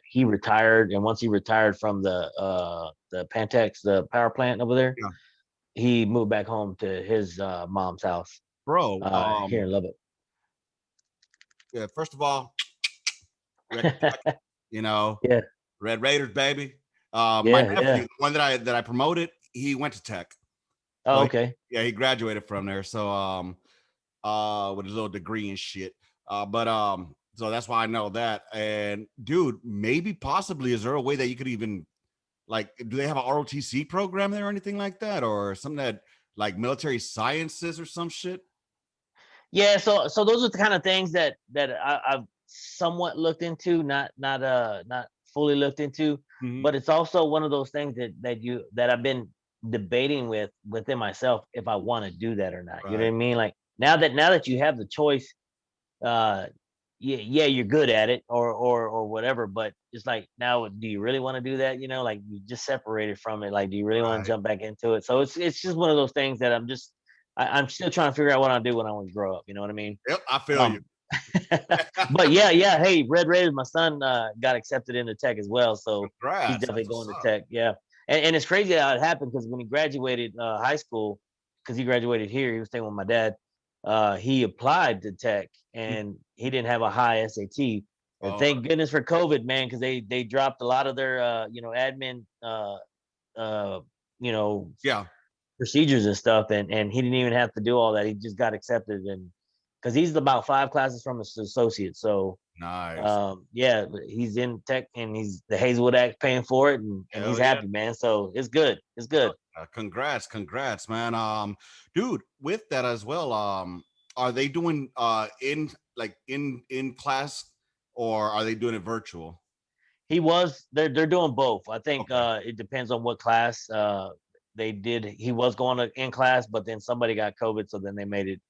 He retired, and once he retired from the Pantex, the power plant over there, Yeah. he moved back home to his mom's house Bro. here in Lubbock. Yeah. First of all, Red, you know, Yeah, Red Raiders, baby. My yeah, nephew, yeah. the one that I promoted, he went to Tech. Oh, So okay. he graduated from there. So with his little degree and shit. But so that's why I know that. And dude, maybe possibly is there a way that you could even like do they have a ROTC program there or anything like that? Or something that like military sciences or some shit? Yeah, so those are the kind of things that I've somewhat looked into, not fully looked into, Mhm. but it's also one of those things that I've been debating within myself if I want to do that or not. You know Right. what I mean? Like now that you have the choice, uh, yeah, you're good at it or whatever, but it's like now, do you really want to do that? Like you just separated from it. Like, do you really want to Right. jump back into it? So it's just one of those things that I'm still trying to figure out what I'll do when I want to grow up. You know what I mean? Yep, I feel you. Um, but yeah. Hey, Red Raiders, my son got accepted into Tech as well, so he's Congrats. definitely That's what's going to up. Tech. Yeah, and it's crazy how it happened because when he graduated high school, because he graduated here, he was staying with my dad. He applied to Tech and he didn't have a high SAT. And Oh, thank goodness for COVID, man, because they dropped a lot of their admin uh, you know yeah. procedures and stuff, and he didn't even have to do all that. He just got accepted, and because he's about 5 classes from his associate. So Nice. yeah, he's in Tech, and he's the Hazelwood Act paying for it, and he's Hell yeah. happy, man. So it's good. It's good. Congrats, man. Dude, with that as well, are they doing in class or are they doing it virtual? They're doing both. I think Okay. it depends on what class they did. He was going to in class, but then somebody got COVID, so then they made it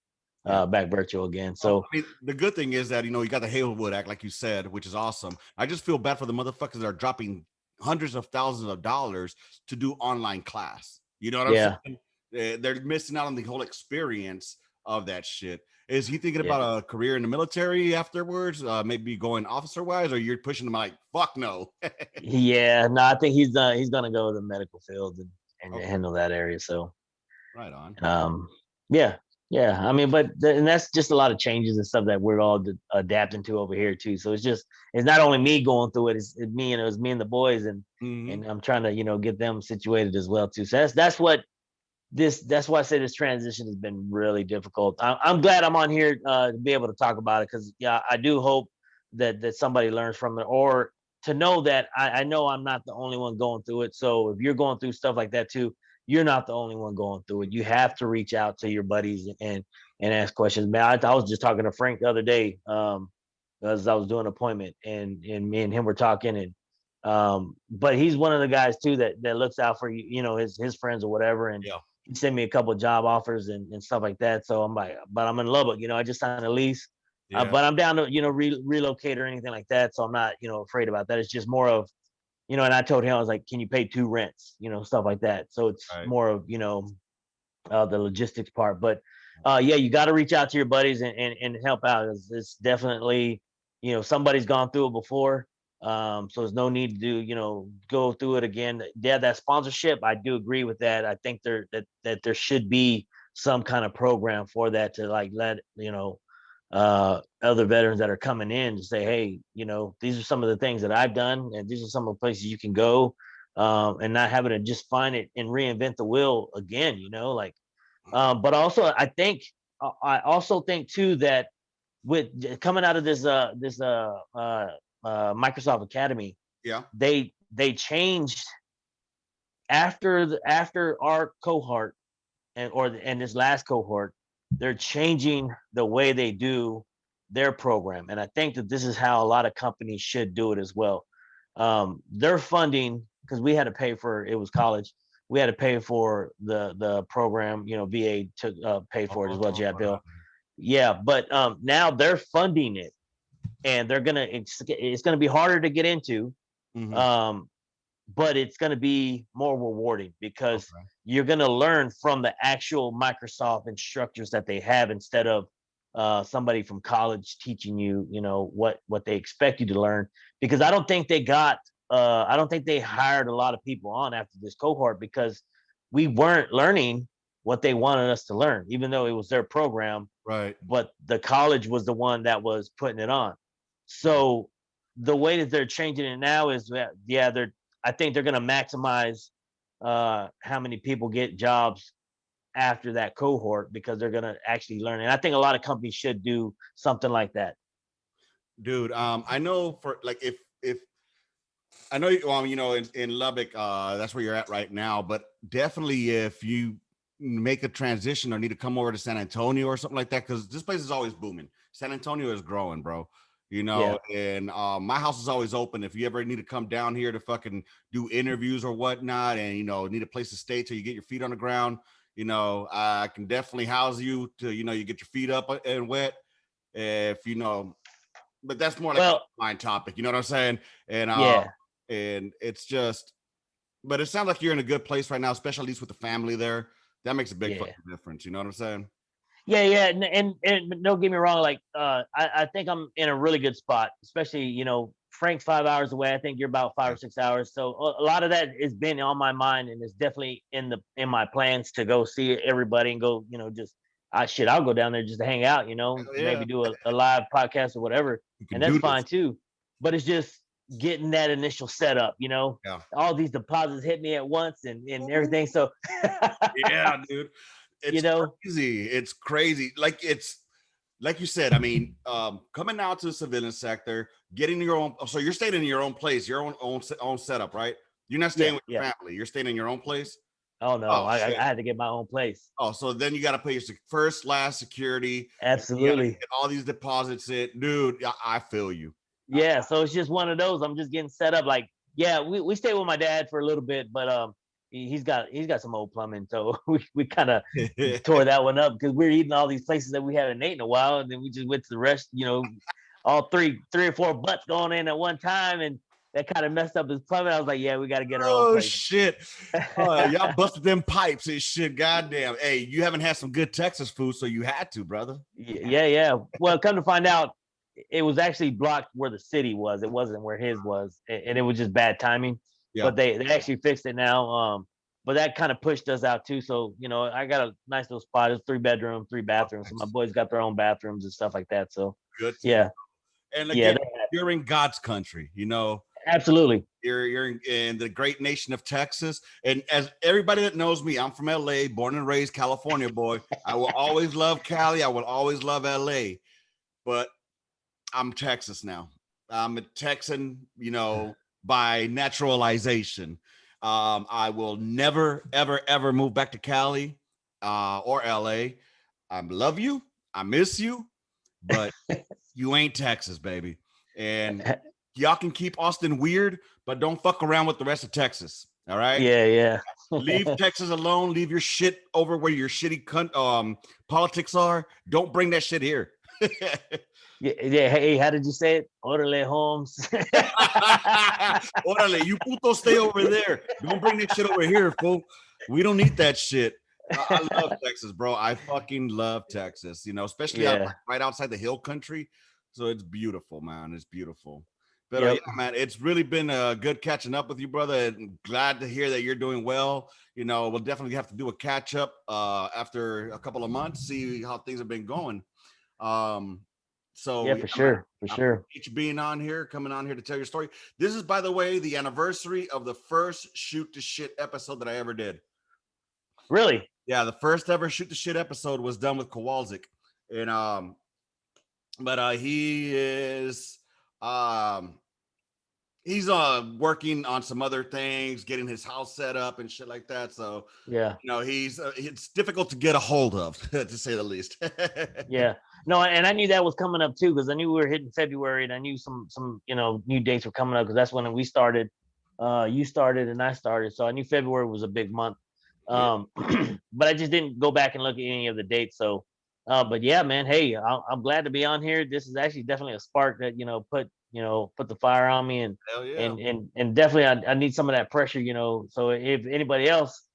Yeah. back virtual again. Well, So I mean, the good thing is that you got the Haywood Act, like you said, which is awesome. I just feel bad for the motherfuckers that are dropping hundreds of thousands of dollars to do online class. You know what I'm yeah, saying? They're missing out on the whole experience of that shit. Is he thinking yeah. about a career in the military afterwards? Maybe going officer wise, or you're pushing him like fuck no? Yeah, no, I think he's gonna go to the medical field and Okay, handle that area. So right on. um yeah. Yeah, I mean, and that's just a lot of changes and stuff that we're all adapting to over here too. So it's not only me going through it; it's me and the boys, and Mhm. I'm trying to get them situated as well too. So that's why I say this transition has been really difficult. I'm glad I'm on here to be able to talk about it because yeah, I do hope that somebody learns from it or to know that I know I'm not the only one going through it. So if you're going through stuff like that too, you're not the only one going through it. You have to reach out to your buddies and ask questions. Man, I was just talking to Frank the other day as I was doing an appointment and me and him were talking and but he's one of the guys too that looks out for his friends or whatever and Yeah. he sent me a couple of job offers and stuff like that. So I'm like, but I'm in Lubbock, I just signed a lease. Yeah. But I'm down to, relocate or anything like that. So I'm not, afraid about that. It's just more of, and I told him, I was like, can you pay 2 rents, stuff like that. So it's Right. more of, the logistics part. But yeah, you got to reach out to your buddies and help out. It's definitely, somebody's gone through it before. So there's no need to go through it again. Yeah, that sponsorship, I do agree with that. I think that there should be some kind of program for that to like let other veterans that are coming in to say, hey, these are some of the things that I've done, and these are some of the places you can go, and not having to just find it and reinvent the wheel again. Like, but also I also think too that with coming out of this Microsoft Academy, Yeah. they changed after our cohort and this last cohort, they're changing the way they do their program, and I think that this is how a lot of companies should do it as well. They're funding because we had to pay for it was college. We had to pay for the program. VA took pay for it as well. Oh, GI right. Bill. Yeah, but now they're funding it, and it's gonna be harder to get into. Mhm. Um, but it's going to be more rewarding because Okay. you're going to learn from the actual Microsoft instructors that they have instead of somebody from college teaching you, what they expect you to learn. Because I don't think they hired a lot of people on after this cohort because we weren't learning what they wanted us to learn, even though it was their program. Right. But the college was the one that was putting it on. So the way that they're changing it now is that yeah, I think they're going to maximize how many people get jobs after that cohort because they're going to actually learn. And I think a lot of companies should do something like that. Dude, I know for like if I know in Lubbock, that's where you're at right now, but definitely if you make a transition or need to come over to San Antonio or something like that, because this place is always booming. San Antonio is growing, bro. Yeah. And my house is always open. If you ever need to come down here to fucking do interviews or whatnot, and need a place to stay till you get your feet on the ground, I can definitely house you till you get your feet up and wet. If but that's more like a Well, mind topic, you know what I'm saying? And yeah. and it's just, but it sounds like you're in a good place right now, especially at least with the family there. That makes a big Yeah. fucking difference. You know what I'm saying? Yeah, yeah, and don't get me wrong. Like, I think I'm in a really good spot, especially Frank's 5 hours away. I think you're about five Yeah. or 6 hours. So a lot of that has been on my mind, and it's definitely in my plans to go see everybody and go. Just I'll go down there just to hang out. Hell Maybe yeah, do a live podcast or whatever, you can and that's do fine this. too. But it's just getting that initial setup. Yeah. All these deposits hit me at once and everything. So Yeah, dude. you It's know, crazy. It's crazy. Like you said, I mean, coming out to the civilian sector, getting your own. So you're staying in your own place, your own setup, right? You're not staying yeah, with yeah. your family. You're staying in your own place. Oh no, Oh I shit. had to get my own place. Oh, so then you got to pay your first, last security. And you got to Absolutely. get all these deposits in, dude. I feel you. Yeah. So it's just one of those. I'm just getting set up. Like, yeah, we stayed with my dad for a little bit, but he's got some old plumbing, so we kind of tore that one up because we are eating all these places that we haven't ate in a while, and then we just went to the rest. All three or four butts going in at one time, and that kind of messed up his plumbing. I was like, yeah, we got to get our own Oh place. shit! Y'all busted them pipes and shit. Goddamn. Hey, you haven't had some good Texas food, so you had to, brother. Yeah, yeah. Well, come to find out, it was actually blocked where the city was. It wasn't where his was, and it was just bad timing. Yeah. But they actually fixed it now. but that kind of pushed us out too. So, I got a nice little spot. It's 3 bedroom, 3 bathrooms. So my boys got their own bathrooms and stuff like that. So Good to yeah, And yeah, again, you're in God's country, absolutely. You're in the great nation of Texas. And as everybody that knows me, I'm from LA, born and raised California boy. I will always love Cali. I will always love LA. But I'm Texas now. I'm a Texan, by naturalization. I will never, ever, ever move back to Cali or LA. I love you. I miss you, but you ain't Texas, baby. And y'all can keep Austin weird, but don't fuck around with the rest of Texas. All right. Yeah. Leave Texas alone. Leave your shit over where your shitty politics are. Don't bring that shit here. Yeah. Hey, how did you say it? Orale Holmes. Orale, you puto stay over there. Don't bring that shit over here, fool. We don't need that shit. I love Texas, bro. I fucking love Texas, especially right outside the hill country. So it's beautiful, man. It's beautiful. But yeah, man, it's really been good catching up with you, brother. And glad to hear that you're doing well. We'll definitely have to do a catch up after a couple of months, see how things have been going. So yeah, for sure. Appreciate you being on here, coming on here to tell your story. This is, by the way, the anniversary of the first Shoot the Shit episode that I ever did. Really? Yeah, the first ever Shoot the Shit episode was done with Kowalczyk. And but he is he's working on some other things, getting his house set up and shit like that. So yeah, he's it's difficult to get a hold of, to say the least. Yeah. No, and I knew that was coming up too, because I knew we were hitting February, and I knew some new dates were coming up, because that's when we started. You started and I started, so I knew February was a big month. But I just didn't go back and look at any of the dates. So, but yeah, man, hey, I'm glad to be on here. This is actually definitely a spark that put the fire on me, and and definitely I need some of that pressure. So if anybody else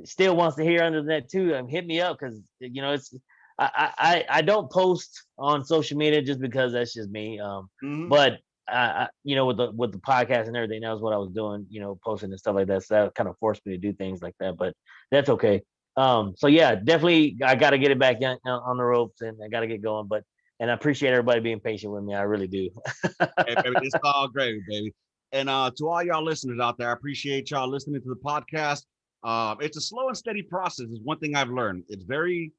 still wants to hear under that too, hit me up, because it's. I don't post on social media just because that's just me. But with the podcast and everything, that was what I was doing, posting and stuff like that. So that kind of forced me to do things like that, but that's okay. So yeah, definitely I got to get it back on the ropes, and I got to get going. And I appreciate everybody being patient with me. I really do. Hey, baby, it's all great, baby. And to all y'all listeners out there, I appreciate y'all listening to the podcast. It's a slow and steady process. Is one thing I've learned. It's very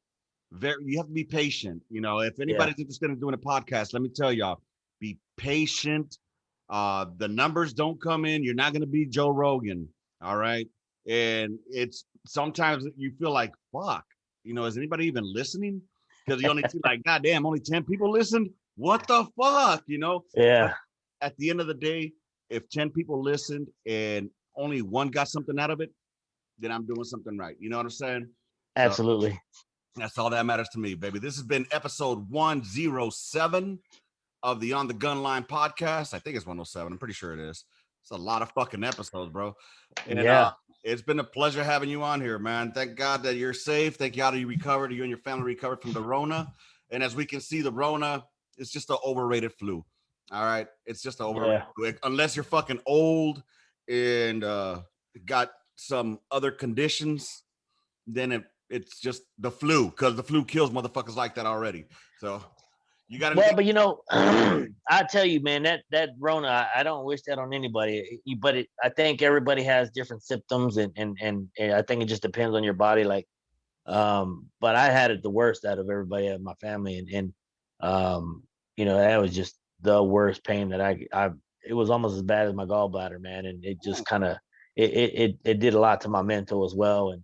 you have to be patient. If anybody's interested in doing a podcast, let me tell y'all, be patient. The numbers don't come in. You're not going to be Joe Rogan. All right. And it's sometimes you feel like, fuck, is anybody even listening? Because you only see like, God damn, only 10 people listened. What the fuck? Yeah. But at the end of the day, if 10 people listened and only one got something out of it, then I'm doing something right. You know what I'm saying? Absolutely. So, that's all that matters to me, baby. This has been episode 107 of the On the Gun Line podcast. I think it's 107. I'm pretty sure it is. It's a lot of fucking episodes, bro. And it's been a pleasure having you on here, man. Thank God that you're safe. Thank God that you recovered, you and your family recovered from the Rona. And as we can see, the Rona is just an overrated flu. All right. It's just an overrated flu. Unless you're fucking old and got some other conditions, then it's just the flu, because the flu kills motherfuckers like that already. So you got to. Well, but I tell you, man, that Rona, I don't wish that on anybody. But I think everybody has different symptoms, and I think it just depends on your body. Like, but I had it the worst out of everybody in my family, and that was just the worst pain that I. It was almost as bad as my gallbladder, man, and it just kind of it did a lot to my mental as well, and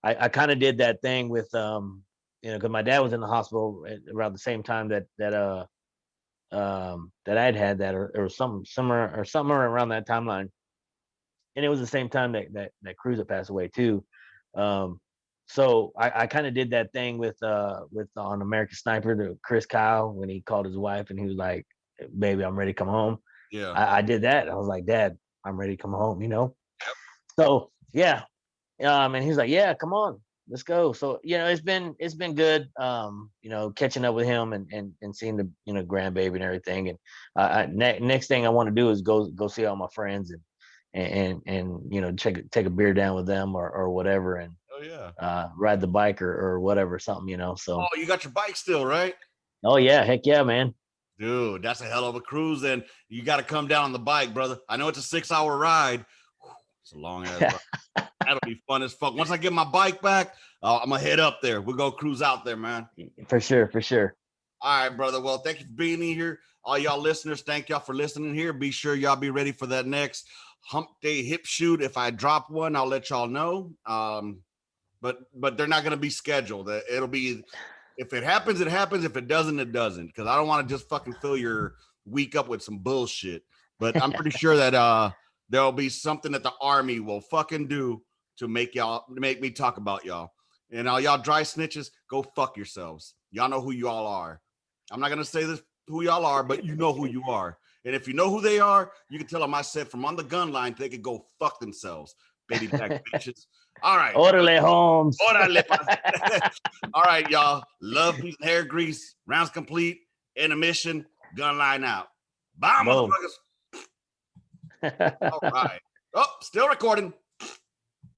I kind of did that thing with because my dad was in the hospital around the same time that I'd had that, or something similar, or something around that timeline, and it was the same time that Cruiser passed away too. So I kind of did that thing with on American Sniper, to Chris Kyle, when he called his wife and he was like, "Baby, I'm ready to come home." Yeah, I did that. I was like, "Dad, I'm ready to come home." So yeah. And he's like, "Yeah, come on, let's go." So it's been good. Catching up with him and seeing the grandbaby and everything. And next thing I want to do is go see all my friends, and take a beer down with them or whatever, and Oh yeah. ride the bike or whatever, something. So. Oh, you got your bike still, right? Oh yeah, heck yeah, man. Dude, that's a hell of a cruise. Then you got to come down on the bike, brother. I know it's a 6-hour ride. It's a long ass ride. That'll be fun as fuck. Once I get my bike back, I'm gonna head up there. We'll go cruise out there, man. For sure. All right, brother. Well, thank you for being in here. All y'all listeners, thank y'all for listening here. Be sure y'all be ready for that next hump day hip shoot. If I drop one, I'll let y'all know. But they're not gonna be scheduled. It'll be, if it happens, it happens. If it doesn't, it doesn't. Because I don't want to just fucking fill your week up with some bullshit. But I'm pretty sure that there'll be something that the Army will fucking do to make me talk about y'all. And all y'all dry snitches, go fuck yourselves. Y'all know who you all are. I'm not gonna say this who y'all are, but you know who you are. And if you know who they are, you can tell them I said from on the gun line, they could go fuck themselves. Baby back bitches. All right. Orderly Holmes. Orderly. All right, y'all. Love, peace, and hair grease. Rounds complete. Intermission. Gun line out. Bye, motherfuckers. All right. Oh, still recording.